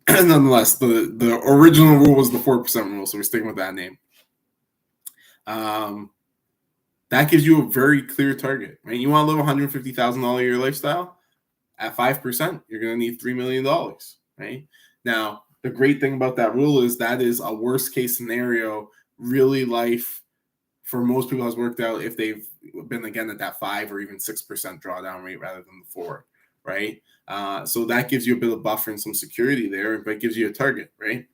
nonetheless, the original rule was the 4% rule, so we're sticking with that name. That gives you a very clear target, right? You want to live $150,000 a year lifestyle? At 5%, you're going to need $3 million, right? Now, the great thing about that rule is that is a worst case scenario. Really, life for most people has worked out if they've been, again, at that 5 or even 6% drawdown rate rather than the 4, right? So that gives you a bit of buffer and some security there, but it gives you a target, right?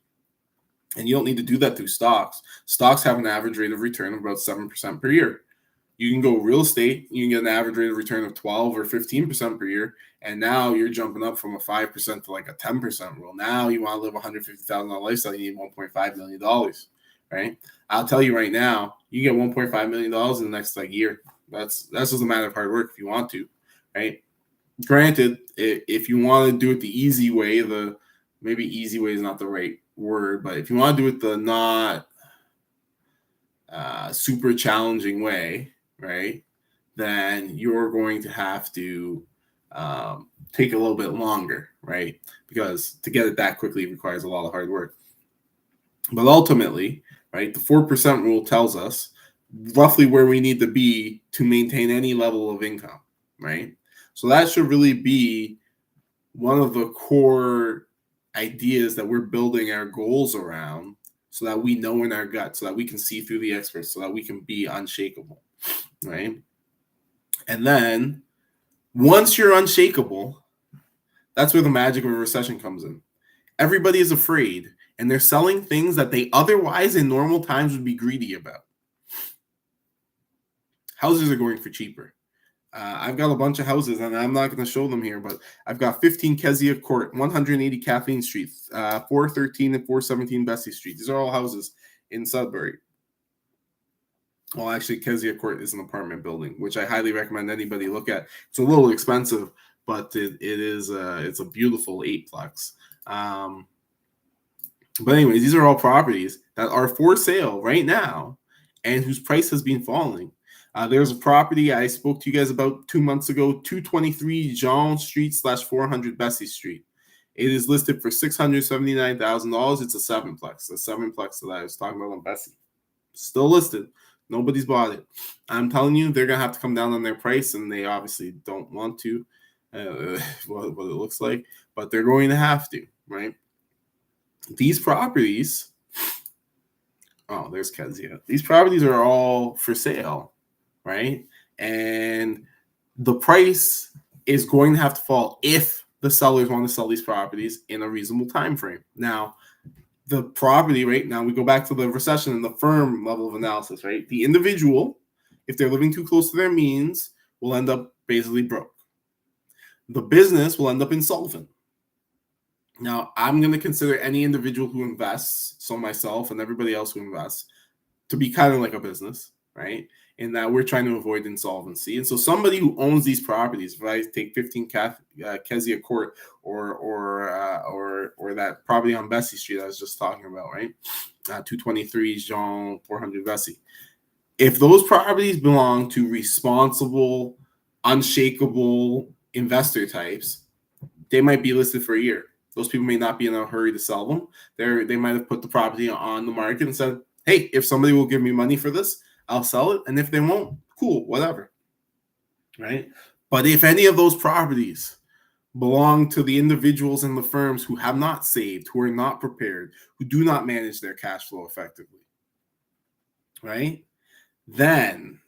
And you don't need to do that through stocks. Stocks have an average rate of return of about 7% per year. You can go real estate, you can get an average rate of return of 12 or 15% per year. And now you're jumping up from a 5% to like a 10% rule. Now you want to live $150,000 lifestyle, you need $1.5 million, right? I'll tell you right now, you get $1.5 million in the next year. That's just a matter of hard work if you want to, right? Granted, if you want to do it the easy way, maybe easy way is not the right word, but if you want to do it the not super challenging way, right, then you're going to have to take a little bit longer, right? Because to get it that quickly requires a lot of hard work. But ultimately, right? The 4% rule tells us roughly where we need to be to maintain any level of income, right? So that should really be one of the core ideas that we're building our goals around, so that we know in our gut, so that we can see through the experts, so that we can be unshakable, right? And then once you're unshakable, that's where the magic of a recession comes in. Everybody is afraid, and they're selling things that they otherwise in normal times would be greedy about. Houses are going for cheaper. I've got a bunch of houses, and I'm not going to show them here, but I've got 15 Kezia Court, 180 Kathleen Street, 413 and 417 Bessie Street. These are all houses in Sudbury. Well, actually, Kezia Court is an apartment building, which I highly recommend anybody look at. It's a little expensive, but it's a beautiful 8-plex. But anyways, these are all properties that are for sale right now and whose price has been falling. There's a property I spoke to you guys about 2 months ago, 223 JUN Street /400 Bessie Street. It is listed for $679,000. It's a 7-plex, the 7-plex that I was talking about on Bessie. Still listed. Nobody's bought it. I'm telling you, they're going to have to come down on their price, and they obviously don't want to, what it looks like, but they're going to have to, right? These properties, oh, there's Kezia. These properties are all for sale, right? And the price is going to have to fall if the sellers want to sell these properties in a reasonable time frame. Now, the property, right now, we go back to the recession and the firm level of analysis, right? The individual, if they're living too close to their means, will end up basically broke. The business will end up insolvent. Now, I'm going to consider any individual who invests, so myself and everybody else who invests, to be kind of like a business, right? In that we're trying to avoid insolvency. And so somebody who owns these properties, if I take 15 Kezia Court or that property on Bessie Street I was just talking about, right? 223 JUN 400 Bessie. If those properties belong to responsible, unshakable investor types, they might be listed for a year. Those people may not be in a hurry to sell them. They might have put the property on the market and said, hey, if somebody will give me money for this, I'll sell it. And if they won't, cool, whatever. Right? But if any of those properties belong to the individuals and the firms who have not saved, who are not prepared, who do not manage their cash flow effectively, right? Then,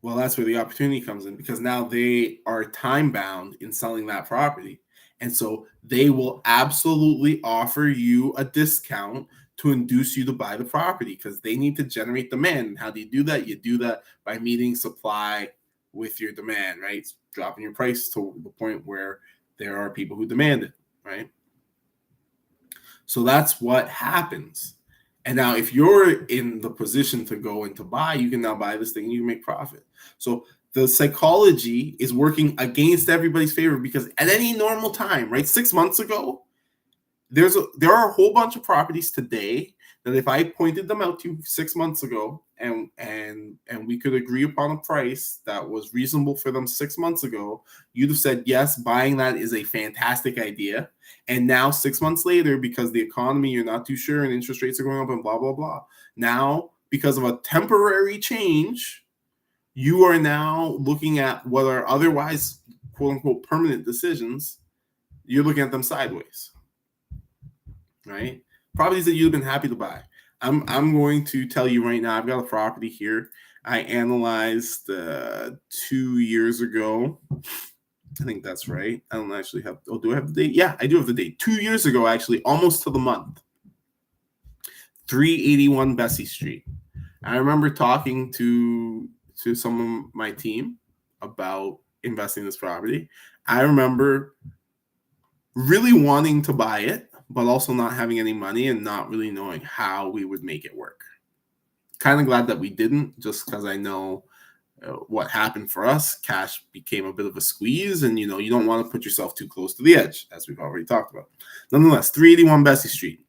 well, that's where the opportunity comes in, because now they are time bound in selling that property. And so they will absolutely offer you a discount to induce you to buy the property, because they need to generate demand. And how do you do that? You do that by meeting supply with your demand, right? Dropping your price to the point where there are people who demand it, right? So that's what happens. And now if you're in the position to go and to buy, you can now buy this thing and you can make profit. So the psychology is working against everybody's favor, because at any normal time, right, 6 months ago, there are a whole bunch of properties today that if I pointed them out to you 6 months ago and we could agree upon a price that was reasonable for them 6 months ago, you'd have said, yes, buying that is a fantastic idea. And now 6 months later, because the economy, you're not too sure, and interest rates are going up and blah, blah, blah. Now, because of a temporary change, you are now looking at what are otherwise, quote unquote, permanent decisions. You're looking at them sideways, right? Properties that you've been happy to buy. I'm going to tell you right now, I've got a property here I analyzed 2 years ago. I think that's right. I don't actually have, do I have the date? Yeah, I do have the date. 2 years ago, actually, almost to the month. 381 Bessie Street. I remember talking to some of my team about investing in this property. I remember really wanting to buy it, but also not having any money and not really knowing how we would make it work. Kind of glad that we didn't, just because I know what happened for us. Cash became a bit of a squeeze, and you don't want to put yourself too close to the edge, as we've already talked about. Nonetheless, 381 Bessie Street.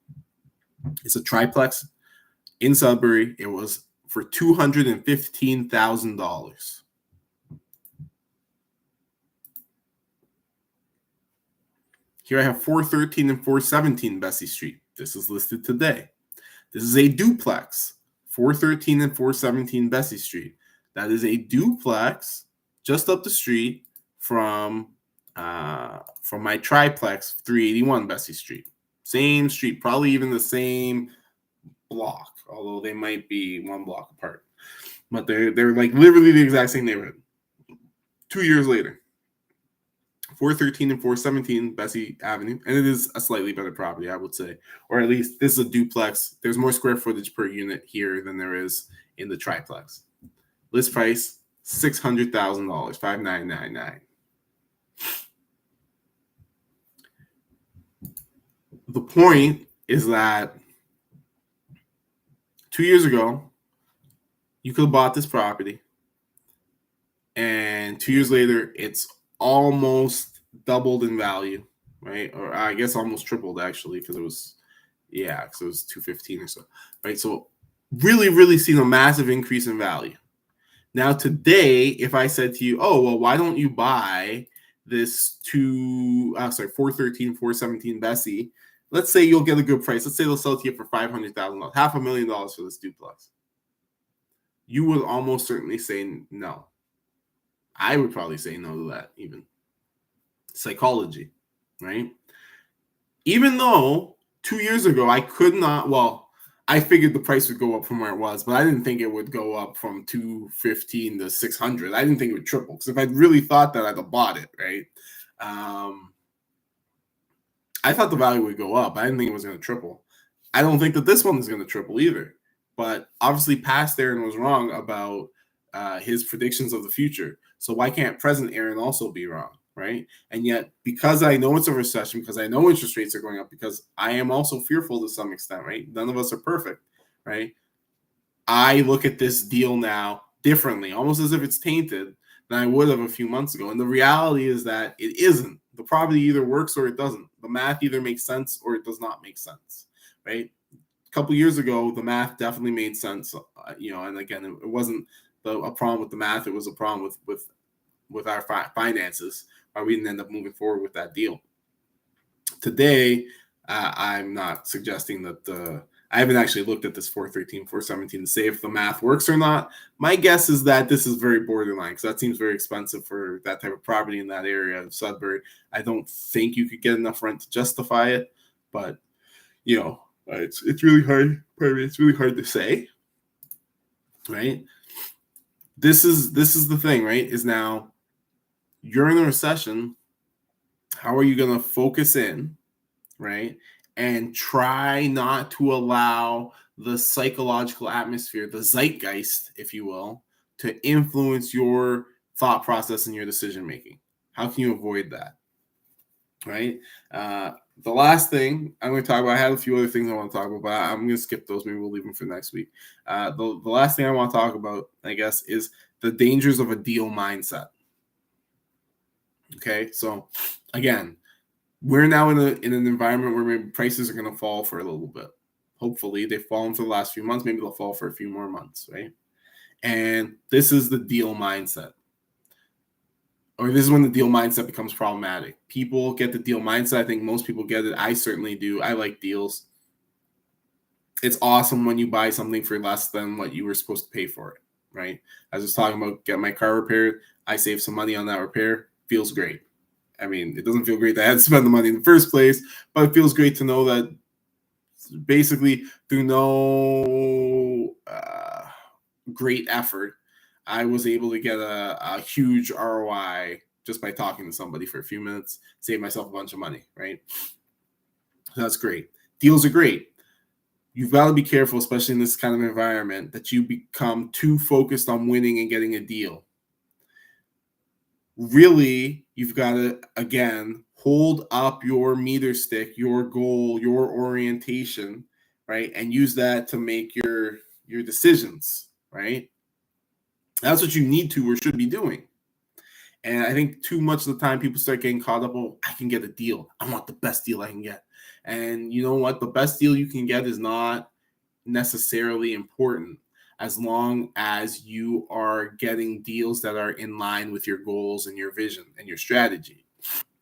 It's a triplex in Sudbury. It was for $215,000. Here I have 413 and 417 Bessie Street. This is listed today. This is a duplex, 413 and 417 Bessie Street. That is a duplex just up the street from my triplex, 381 Bessie Street. Same street, probably even the same block, although they might be one block apart. But they're like literally the exact same neighborhood. 2 years later, 413 and 417 Bessie Avenue, and it is a slightly better property, I would say, or at least this is a duplex. There's more square footage per unit here than there is in the triplex. List price $600,000, $5,999. The point is that 2 years ago, you could have bought this property, and 2 years later, it's almost doubled in value, right? Or I guess almost tripled actually, because it was 215 or so, right? So really, really seen a massive increase in value. Now today, if I said to you, oh, well, why don't you buy this 413, 417 Bessie? Let's say you'll get a good price. Let's say they'll sell it to you for $500,000, $500,000 for this duplex. You would almost certainly say no. I would probably say no to that even. Psychology, right? Even though 2 years ago I could not, well, I figured the price would go up from where it was, but I didn't think it would go up from 215 to 600. I didn't think it would triple, because if I'd really thought that, I'd have bought it, right? I thought the value would go up. I didn't think it was going to triple. I don't think that this one is going to triple either. But obviously, past Aaron was wrong about his predictions of the future. So why can't present Aaron also be wrong, right? And yet, because I know it's a recession, because I know interest rates are going up, because I am also fearful to some extent, right? None of us are perfect, right? I look at this deal now differently, almost as if it's tainted, than I would have a few months ago. And the reality is that it isn't. The property either works or it doesn't. The math either makes sense or it does not make sense, right? A couple years ago, the math definitely made sense, and again, it wasn't a problem with the math. It was a problem with our finances, why we didn't end up moving forward with that deal. Today, I'm not suggesting that I haven't actually looked at this 413, 417 to say if the math works or not. My guess is that this is very borderline, because that seems very expensive for that type of property in that area of Sudbury. I don't think you could get enough rent to justify it, but it's really hard. It's really hard to say, right? This is the thing, right? Is now you're in a recession. How are you going to focus in, right? And try not to allow the psychological atmosphere, the zeitgeist, if you will, to influence your thought process and your decision making. How can you avoid that? Right? The last thing I'm going to talk about, I have a few other things I want to talk about, but I'm going to skip those. Maybe we'll leave them for next week. The last thing I want to talk about, I guess, is the dangers of a deal mindset. Okay, so again, we're now in an environment where maybe prices are going to fall for a little bit. Hopefully, they've fallen for the last few months. Maybe they'll fall for a few more months, right? And this is the deal mindset. Or this is when the deal mindset becomes problematic. People get the deal mindset. I think most people get it. I certainly do. I like deals. It's awesome when you buy something for less than what you were supposed to pay for it, right? I was just talking about getting my car repaired. I saved some money on that repair. Feels great. I mean, it doesn't feel great that I had to spend the money in the first place, but it feels great to know that basically through no great effort, I was able to get a huge ROI just by talking to somebody for a few minutes, save myself a bunch of money, right? So that's great. Deals are great. You've got to be careful, especially in this kind of environment, that you become too focused on winning and getting a deal. Really, you've got to, again, hold up your meter stick, your goal, your orientation, right? And use that to make your decisions, right? That's what you need to or should be doing. And I think too much of the time people start getting caught up, oh, I can get a deal. I want the best deal I can get. And you know what? The best deal you can get is not necessarily important as long as you are getting deals that are in line with your goals and your vision and your strategy.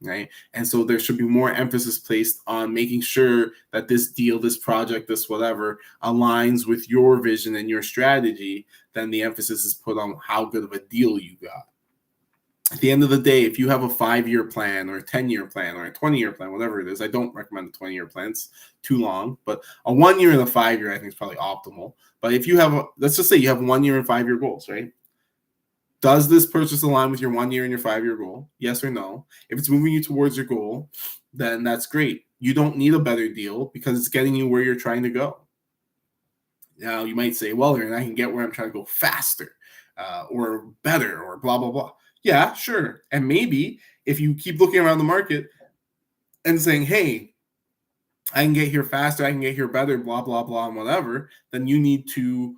right? And so there should be more emphasis placed on making sure that this deal, this project, this whatever aligns with your vision and your strategy than the emphasis is put on how good of a deal you got. At the end of the day, if you have a 5-year plan or a 10-year plan or a 20-year plan, whatever it is, I don't recommend a 20-year plan. It's too long, but a 1 year and a 5-year, I think is probably optimal. But if you have, let's just say you have 1 year and 5-year goals, right? Does this purchase align with your 1 year and your 5-year goal? Yes or no? If it's moving you towards your goal, then that's great. You don't need a better deal because it's getting you where you're trying to go. Now, you might say, well, Aaron, I can get where I'm trying to go faster or better or blah, blah, blah. Yeah, sure. And maybe if you keep looking around the market and saying, hey, I can get here faster, I can get here better, blah, blah, blah, and whatever, then you need to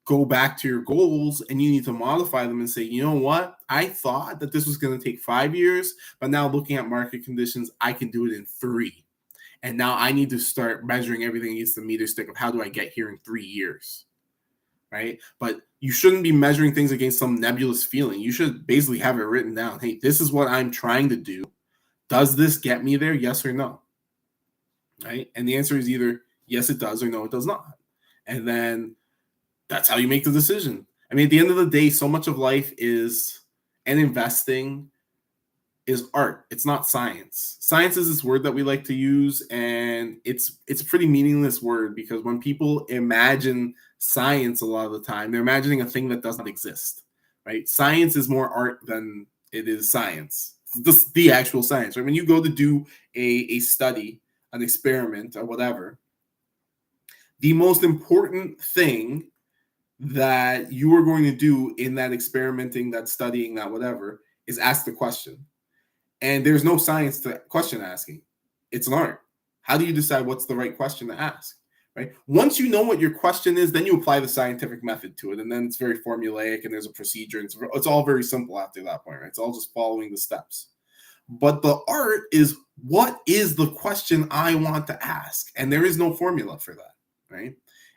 go back to your goals and you need to modify them and say, you know what? I thought that this was going to take 5 years, but now looking at market conditions, I can do it in 3. And now I need to start measuring everything against the meter stick of how do I get here in 3 years, right? But you shouldn't be measuring things against some nebulous feeling. You should basically have it written down. Hey, this is what I'm trying to do. Does this get me there? Yes or no, right? And the answer is either yes, it does, or no, it does not. And then that's how you make the decision. I mean, at the end of the day, so much of life is, and investing is art. It's not science. Science is this word that we like to use, and it's a pretty meaningless word because when people imagine science a lot of the time, they're imagining a thing that doesn't exist, right? Science is more art than it is science. The actual science, right? When you go to do a study, an experiment, or whatever, the most important thing that you are going to do in that experimenting, that studying, that whatever, is ask the question. And there's no science to question asking. It's an art. How do you decide what's the right question to ask, right? Once you know what your question is, then you apply the scientific method to it. And then it's very formulaic and there's a procedure. And it's all very simple after that point, right? It's all just following the steps. But the art is, what is the question I want to ask? And there is no formula for that, right?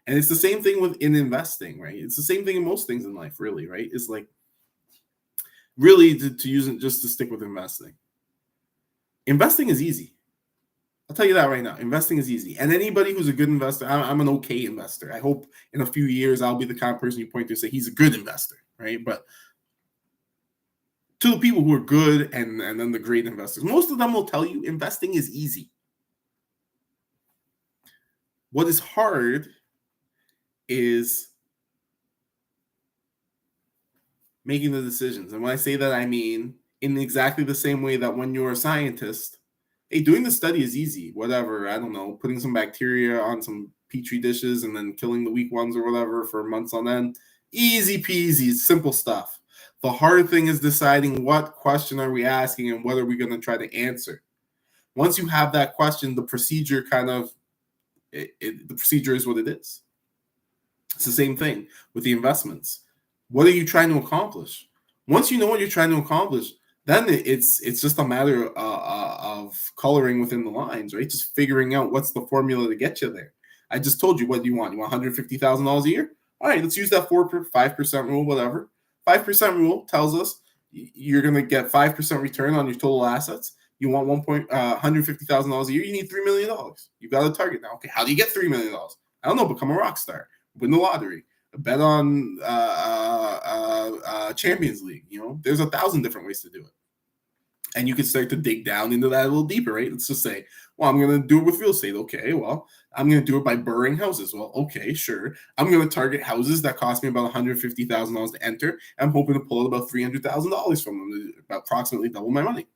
And it's the same thing in investing, right? It's the same thing in most things in life, really, right? It's like, really, to use it, just to stick with investing. Investing is easy. I'll tell you that right now. Investing is easy. And anybody who's a good investor, I'm an okay investor. I hope in a few years I'll be the kind of person you point to and say he's a good investor, right? But to the people who are good and then the great investors, most of them will tell you investing is easy. What is hard is making the decisions. And when I say that, I mean in exactly the same way that when you're a scientist, hey, doing the study is easy. Whatever, I don't know, putting some bacteria on some petri dishes and then killing the weak ones or whatever for months on end. Easy peasy, simple stuff. The hard thing is deciding what question are we asking and what are we going to try to answer. Once you have that question, the procedure the procedure is what it is. It's the same thing with the investments. What are you trying to accomplish? Once you know what you're trying to accomplish, then it's just a matter of coloring within the lines, right? Just figuring out what's the formula to get you there. I just told you, what do you want? You want $150,000 a year? All right, let's use that 5% rule, whatever. 5% rule tells us you're going to get 5% return on your total assets. You want $150,000 a year, you need $3 million. You've got a target now. Okay, how do you get $3 million? I don't know, become a rock star, win the lottery, bet on Champions League. You know, there's 1,000 different ways to do it. And you can start to dig down into that a little deeper, right? Let's just say, well, I'm going to do it with real estate. Okay, well, I'm going to do it by burring houses. Well, okay, sure. I'm going to target houses that cost me about $150,000 to enter. I'm hoping to pull out about $300,000 from them, about approximately double my money.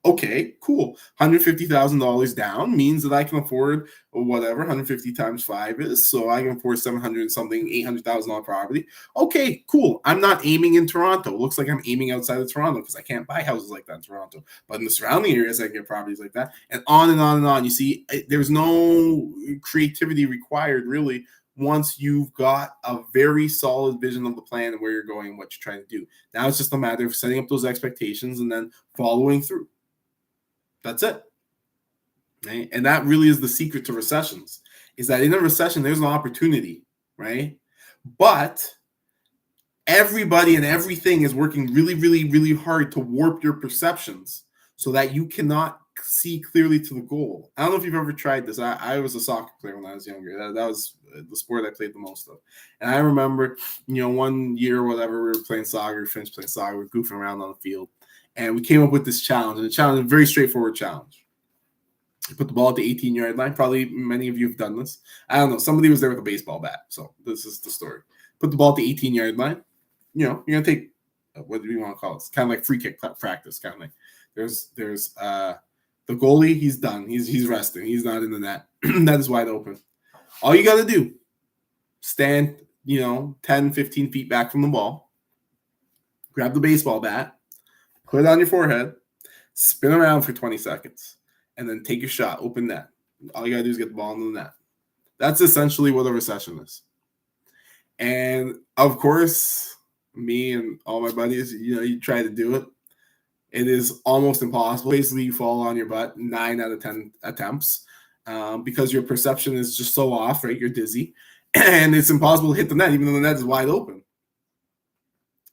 Okay, cool. $150,000 down means that I can afford whatever 150 times 5 is. So I can afford 700 and something, $800,000 property. Okay, cool. I'm not aiming in Toronto. It looks like I'm aiming outside of Toronto because I can't buy houses like that in Toronto. But in the surrounding areas, I can get properties like that. And on and on and on. You see, there's no creativity required, really, once you've got a very solid vision of the plan and where you're going and what you're trying to do. Now it's just a matter of setting up those expectations and then following through. That's it. Right? And that really is the secret to recessions, is that in a recession, there's an opportunity, right? But everybody and everything is working really, really, really hard to warp your perceptions so that you cannot see clearly to the goal. I don't know if you've ever tried this. I was a soccer player when I was younger. That was the sport I played the most of. And I remember, 1 year or whatever, we were playing soccer, we finished playing soccer, we were goofing around on the field. And we came up with this challenge. And the challenge, a very straightforward challenge. You put the ball at the 18-yard line. Probably many of you have done this. I don't know. Somebody was there with a baseball bat. So this is the story. Put the ball at the 18-yard line. You're going to take, what do we want to call it? It's kind of like free kick practice. Kind of like there's the goalie. He's done. He's resting. He's not in the net. That is wide open. All you got to do, stand, 10, 15 feet back from the ball. Grab the baseball bat. Put it on your forehead. Spin around for 20 seconds. And then take your shot, open net. All you got to do is get the ball into the net. That's essentially what a recession is. And, of course, me and all my buddies, you try to do it. It is almost impossible. Basically, you fall on your butt 9 out of 10 attempts because your perception is just so off, right? You're dizzy. And it's impossible to hit the net, even though the net is wide open.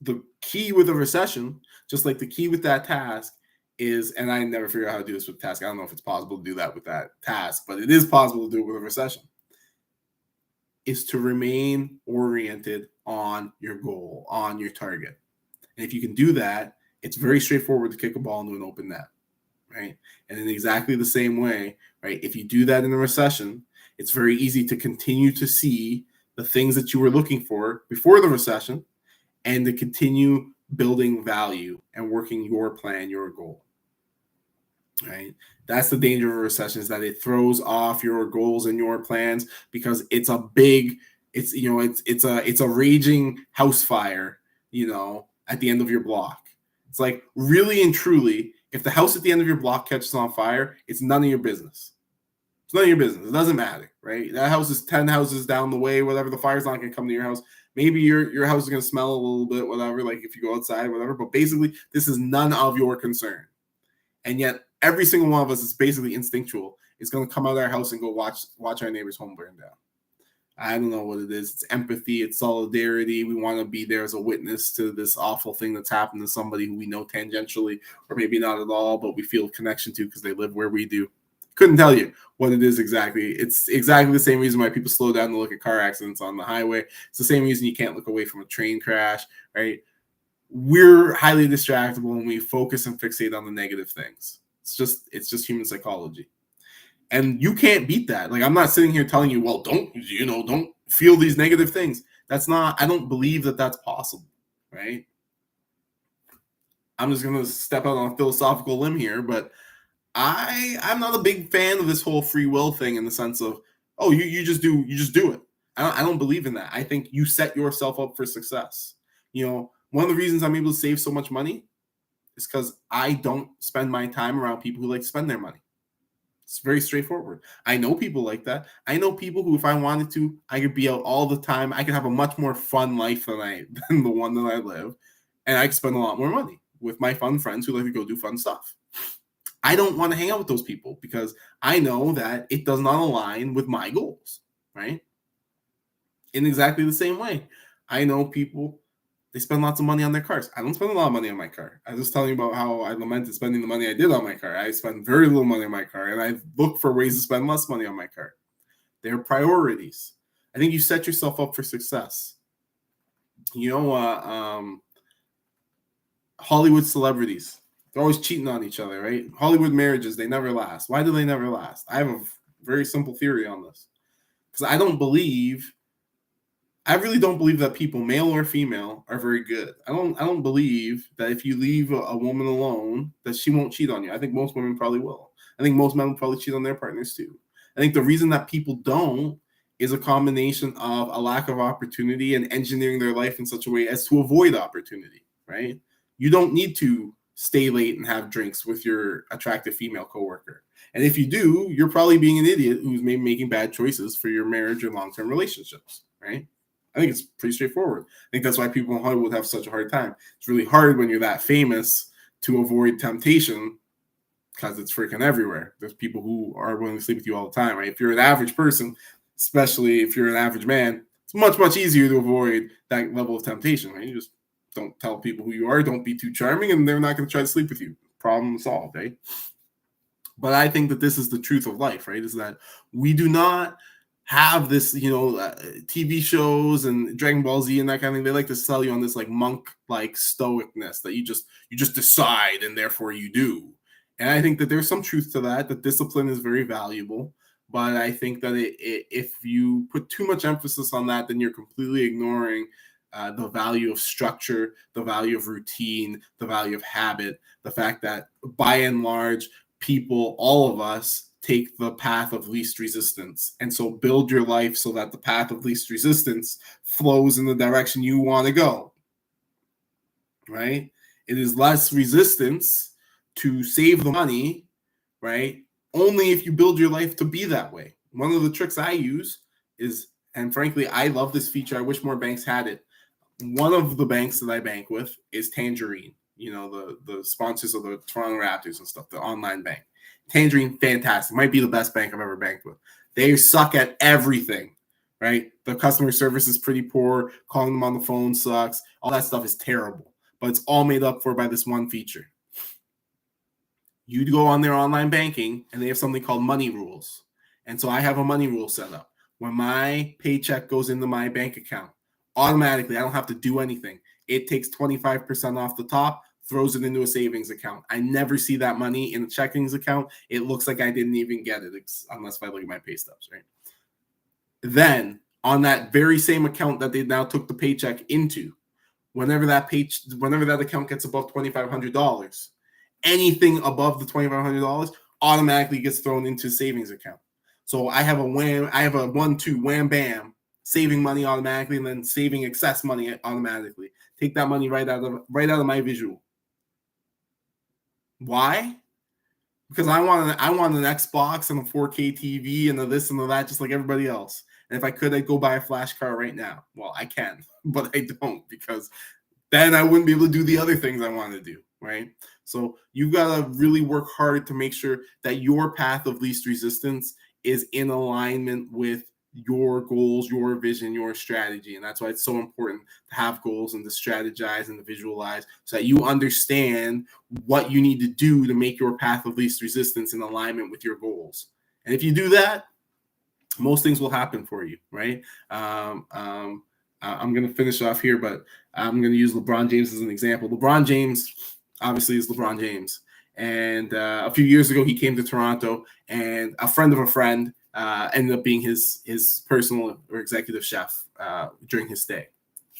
The key with a recession, just like the key with that task, is, and I never figure out how to do this with task. I don't know if it's possible to do that with that task, but it is possible to do it with a recession, is to remain oriented on your goal, on your target. And if you can do that, it's very straightforward to kick a ball into an open net, right? And in exactly the same way, right, if you do that in a recession, it's very easy to continue to see the things that you were looking for before the recession and to continue building value and working your plan, your goal, right? That's the danger of a recession, is that it throws off your goals and your plans because it's a raging house fire, at the end of your block. It's like, really and truly, if the house at the end of your block catches on fire, it's none of your business. It's none of your business. It doesn't matter, right? That house is 10 houses down the way, whatever. The fire's not going to come to your house. Maybe your house is going to smell a little bit, whatever, like if you go outside, whatever. But basically, this is none of your concern. And yet, every single one of us is basically instinctual. It's going to come out of our house and go watch our neighbor's home burn down. I don't know what it is. It's empathy. It's solidarity. We want to be there as a witness to this awful thing that's happened to somebody who we know tangentially, or maybe not at all, but we feel a connection to because they live where we do. Couldn't tell you what it is exactly. It's exactly the same reason why people slow down to look at car accidents on the highway. It's the same reason you can't look away from a train crash, right? We're highly distractible and we focus and fixate on the negative things. It's just human psychology. And you can't beat that. Like, I'm not sitting here telling you, well, don't feel these negative things. I don't believe that that's possible, right? I'm just going to step out on a philosophical limb here, but I'm not a big fan of this whole free will thing in the sense of, oh, you just do it. I don't believe in that. I think you set yourself up for success. One of the reasons I'm able to save so much money is because I don't spend my time around people who like to spend their money. It's very straightforward. I know people like that. I know people who, if I wanted to, I could be out all the time. I could have a much more fun life than the one that I live, and I could spend a lot more money with my fun friends who like to go do fun stuff. I don't want to hang out with those people because I know that it does not align with my goals, right? In exactly the same way, I know people, they spend lots of money on their cars. I don't spend a lot of money on my car. I was just telling you about how I lamented spending the money I did on my car. I spend very little money on my car, and I look for ways to spend less money on my car. They're priorities. I think you set yourself up for success. Hollywood celebrities, they're always cheating on each other, right? Hollywood marriages, they never last. Why do they never last? I have a very simple theory on this. Because I really don't believe that people, male or female, are very good. I don't believe that if you leave a woman alone, that she won't cheat on you. I think most women probably will. I think most men will probably cheat on their partners too. I think the reason that people don't is a combination of a lack of opportunity and engineering their life in such a way as to avoid opportunity, right? You don't need to stay late and have drinks with your attractive female coworker. And if you do, you're probably being an idiot who's maybe making bad choices for your marriage or long-term relationships, right? I think it's pretty straightforward. I think that's why people in Hollywood have such a hard time. It's really hard when you're that famous to avoid temptation because it's freaking everywhere. There's people who are willing to sleep with you all the time, right? If you're an average person, especially if you're an average man, it's much, much easier to avoid that level of temptation, right? You just don't tell people who you are. Don't be too charming, and they're not going to try to sleep with you. problem solved, right? But I think that this is the truth of life, right? Is that we do not have this, TV shows and Dragon Ball Z and that kind of thing. They like to sell you on this like monk like stoicness that you just decide and therefore you do. And I think that there's some truth to that. That discipline is very valuable, but I think that if you put too much emphasis on that, then you're completely ignoring the value of structure, the value of routine, the value of habit, the fact that by and large, people, all of us, take the path of least resistance. And so build your life so that the path of least resistance flows in the direction you want to go, right? It is less resistance to save the money, right? Only if you build your life to be that way. One of the tricks I use is, and frankly, I love this feature. I wish more banks had it. One of the banks that I bank with is Tangerine, the sponsors of the Toronto Raptors and stuff, the online bank. Tangerine, fantastic. Might be the best bank I've ever banked with. They suck at everything, right? The customer service is pretty poor. Calling them on the phone sucks. All that stuff is terrible. But it's all made up for by this one feature. You go on their online banking, and they have something called money rules. And so I have a money rule set up. When my paycheck goes into my bank account, automatically, I don't have to do anything. It takes 25% off the top, throws it into a savings account. I never see that money in a checkings account. It looks like I didn't even get it, unless if I look at my pay stubs, right? Then, on that very same account that they now took the paycheck into, whenever that account gets above $2,500, anything above the $2,500 automatically gets thrown into savings account. So I have a 1-2 wham bam, saving money automatically, and then saving excess money automatically. Take that money right out of my visual. Why? Because I want an Xbox and a 4K TV and a this and a that, just like everybody else. And if I could, I'd go buy a flash car right now. Well, I can, but I don't, because then I wouldn't be able to do the other things I want to do, right? So you've got to really work hard to make sure that your path of least resistance is in alignment with your goals, your vision, your strategy. And that's why it's so important to have goals and to strategize and to visualize so that you understand what you need to do to make your path of least resistance in alignment with your goals. And if you do that, most things will happen for you, right? I'm going to finish off here, but I'm going to use LeBron James as an example. LeBron James obviously is LeBron James. And a few years ago, he came to Toronto, and a friend of a friend ended up being his personal or executive chef during his stay.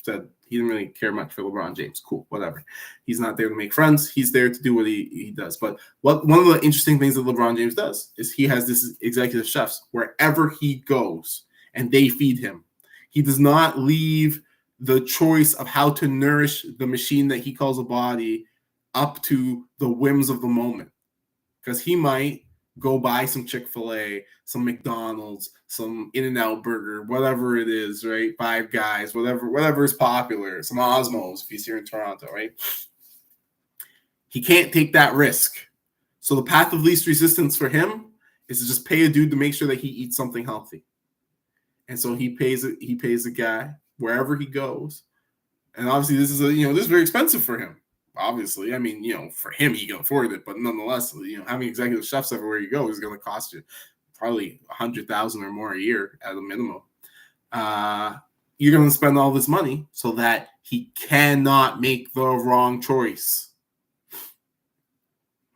Said he didn't really care much for LeBron James. Cool, whatever. He's not there to make friends. He's there to do what he does. But one of the interesting things that LeBron James does is he has this executive chefs wherever he goes, and they feed him. He does not leave the choice of how to nourish the machine that he calls a body up to the whims of the moment, because he might go buy some Chick-fil-A, some McDonald's, some In-N-Out Burger, whatever it is, right? Five Guys, whatever is popular, some Osmos if he's here in Toronto, right? He can't take that risk. So the path of least resistance for him is to just pay a dude to make sure that he eats something healthy. And so he pays a guy wherever he goes. And obviously this is very expensive for him. Obviously, I mean, for him, he can afford it, but nonetheless, having executive chefs everywhere you go is going to cost you probably $100,000 or more a year at a minimum. You're going to spend all this money so that he cannot make the wrong choice.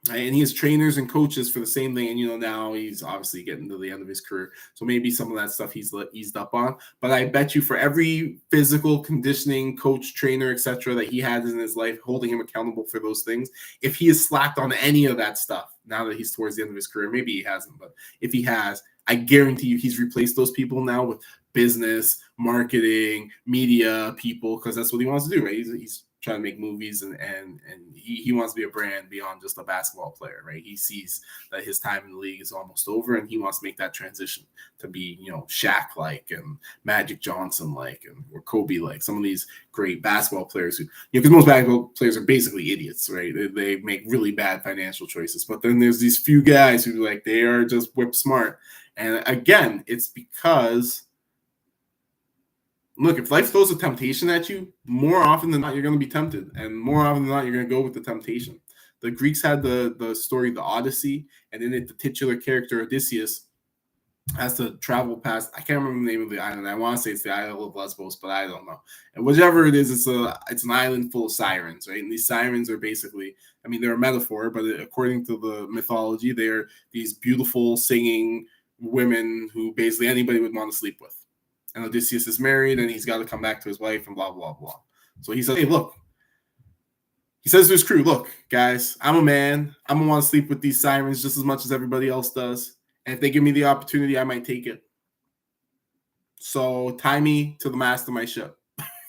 And he has trainers and coaches for the same thing. And, now he's obviously getting to the end of his career. So maybe some of that stuff he's eased up on. But I bet you for every physical conditioning coach, trainer, etc. that he has in his life, holding him accountable for those things, if he has slacked on any of that stuff, now that he's towards the end of his career, maybe he hasn't. But if he has, I guarantee you he's replaced those people now with business, marketing, media people, because that's what he wants to do, right? He's trying to make movies and he wants to be a brand beyond just a basketball player, right? He sees that his time in the league is almost over and he wants to make that transition to be, Shaq-like and Magic Johnson-like or Kobe-like, some of these great basketball players who, because most basketball players are basically idiots, right? They make really bad financial choices. But then there's these few guys who they are just whip smart. And again, it's because look, if life throws a temptation at you, more often than not, you're going to be tempted. And more often than not, you're going to go with the temptation. The Greeks had the story, the Odyssey, and in it, the titular character Odysseus has to travel past. I can't remember the name of the island. I want to say it's the Isle of Lesbos, but I don't know. And whichever it is, it's an island full of sirens, right? And these sirens are basically, I mean, they're a metaphor, but according to the mythology, they're these beautiful singing women who basically anybody would want to sleep with. And Odysseus is married, and he's got to come back to his wife, and blah blah blah. So he says, "Hey, look." He says to his crew, "Look, guys, I'm a man. I'm gonna want to sleep with these sirens just as much as everybody else does. And if they give me the opportunity, I might take it. So tie me to the mast of my ship."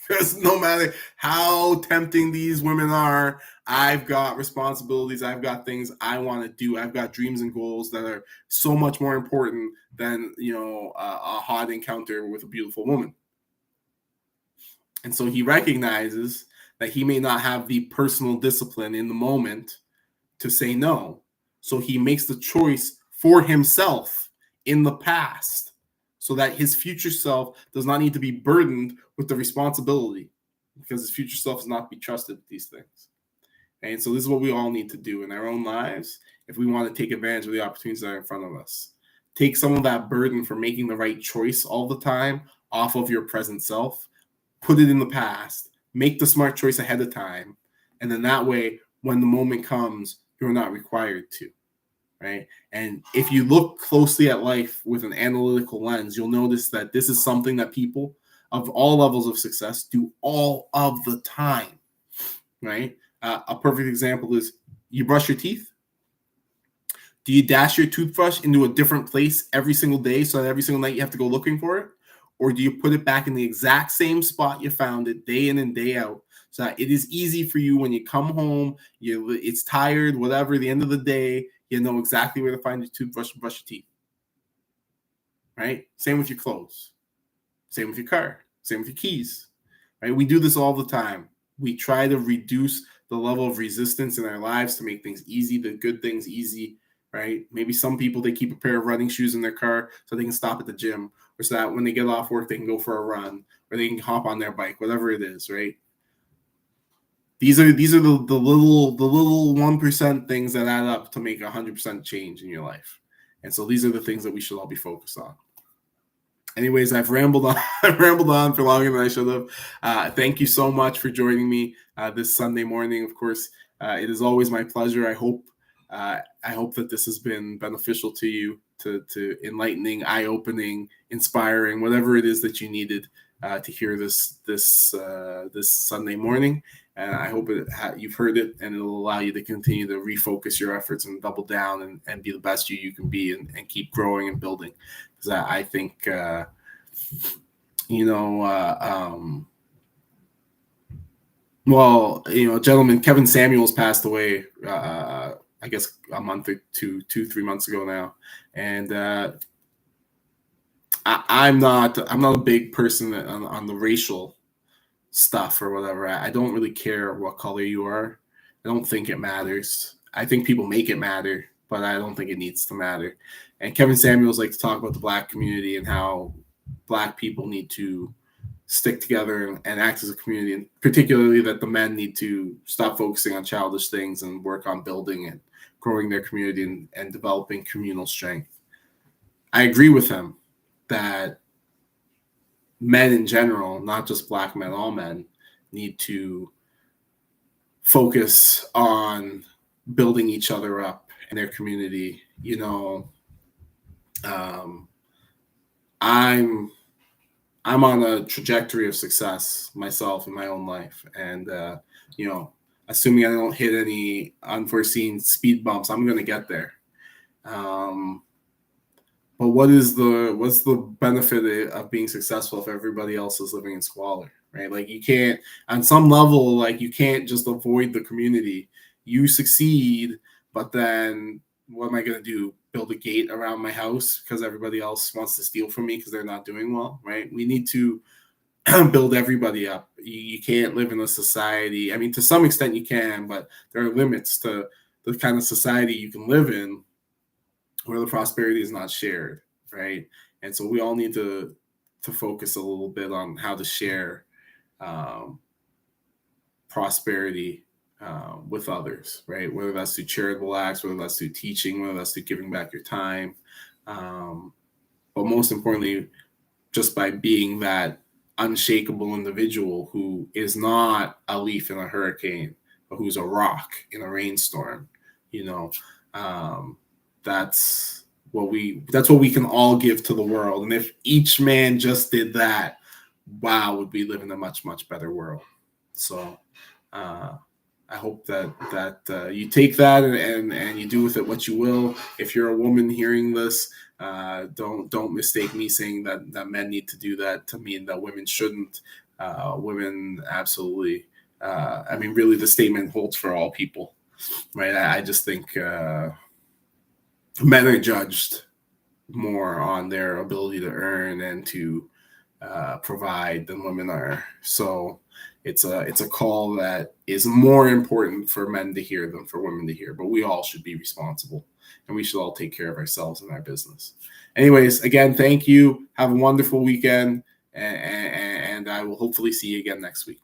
Because no matter how tempting these women are, I've got responsibilities. I've got things I want to do. I've got dreams and goals that are so much more important than, a hot encounter with a beautiful woman. And so he recognizes that he may not have the personal discipline in the moment to say no. So he makes the choice for himself in the past so that his future self does not need to be burdened with the responsibility, because his future self does not be trusted with these things. And so this is what we all need to do in our own lives if we want to take advantage of the opportunities that are in front of us. Take some of that burden for making the right choice all the time off of your present self, put it in the past, make the smart choice ahead of time, and then that way, when the moment comes, you're not required to. Right? And if you look closely at life with an analytical lens, you'll notice that this is something that people of all levels of success do all of the time, right? A perfect example is you brush your teeth. Do you dash your toothbrush into a different place every single day so that every single night you have to go looking for it? Or do you put it back in the exact same spot you found it day in and day out so that it is easy for you when you come home, it's tired, whatever, the end of the day, you know exactly where to find your toothbrush and brush your teeth, right? Same with your clothes. Same with your car. Same with your keys, right? We do this all the time. We try to reduce the level of resistance in our lives to make things easy, the good things easy, right? Maybe some people, they keep a pair of running shoes in their car so they can stop at the gym, or so that when they get off work, they can go for a run, or they can hop on their bike, whatever it is, right? These are the little 1% things that add up to make 100% change in your life. And so these are the things that we should all be focused on. Anyways, I've rambled on. I've rambled on for longer than I should have. Thank you so much for joining me this Sunday morning. Of course, it is always my pleasure. I hope that this has been beneficial to you, to enlightening, eye-opening, inspiring, whatever it is that you needed to hear this Sunday morning. And I hope you've heard it, and it'll allow you to continue to refocus your efforts and double down and be the best you can be, and keep growing and building. Because I think, gentlemen, Kevin Samuels passed away, I guess a month or 3 months ago now. And I'm not a big person on the racial stuff or whatever. I don't really care what color you are. I don't think it matters. I think people make it matter, but I don't think it needs to matter. And Kevin Samuels likes to talk about the Black community and how Black people need to stick together and act as a community, and particularly that the men need to stop focusing on childish things and work on building and growing their community and developing communal strength. I agree with him that men in general, not just Black men, all men, need to focus on building each other up in their community. I'm on a trajectory of success myself in my own life, and assuming I don't hit any unforeseen speed bumps, I'm going to get there. But what's the benefit of being successful if everybody else is living in squalor, right? Like, you can't, on some level, like, you can't just avoid the community. You succeed, but then what am I going to do? Build a gate around my house because everybody else wants to steal from me because they're not doing well, right? We need to build everybody up. You can't live in a society. I mean, to some extent you can, but there are limits to the kind of society you can live in where the prosperity is not shared, right? And so we all need to focus a little bit on how to share prosperity with others, right? Whether that's through charitable acts, whether that's through teaching, whether that's through giving back your time. But most importantly, just by being that unshakable individual who is not a leaf in a hurricane, but who's a rock in a rainstorm. You know, that's what we can all give to the world. And if each man just did that, wow, would we live in a much, much better world. So I hope that you take that and you do with it what you will. If you're a woman hearing this, don't mistake me saying that men need to do that to mean that women shouldn't. Women absolutely. I mean, really, the statement holds for all people, right? I just think men are judged more on their ability to earn and to provide than women are. So it's a call that is more important for men to hear than for women to hear. But we all should be responsible, and we should all take care of ourselves and our business. Anyways, again, thank you. Have a wonderful weekend, and I will hopefully see you again next week.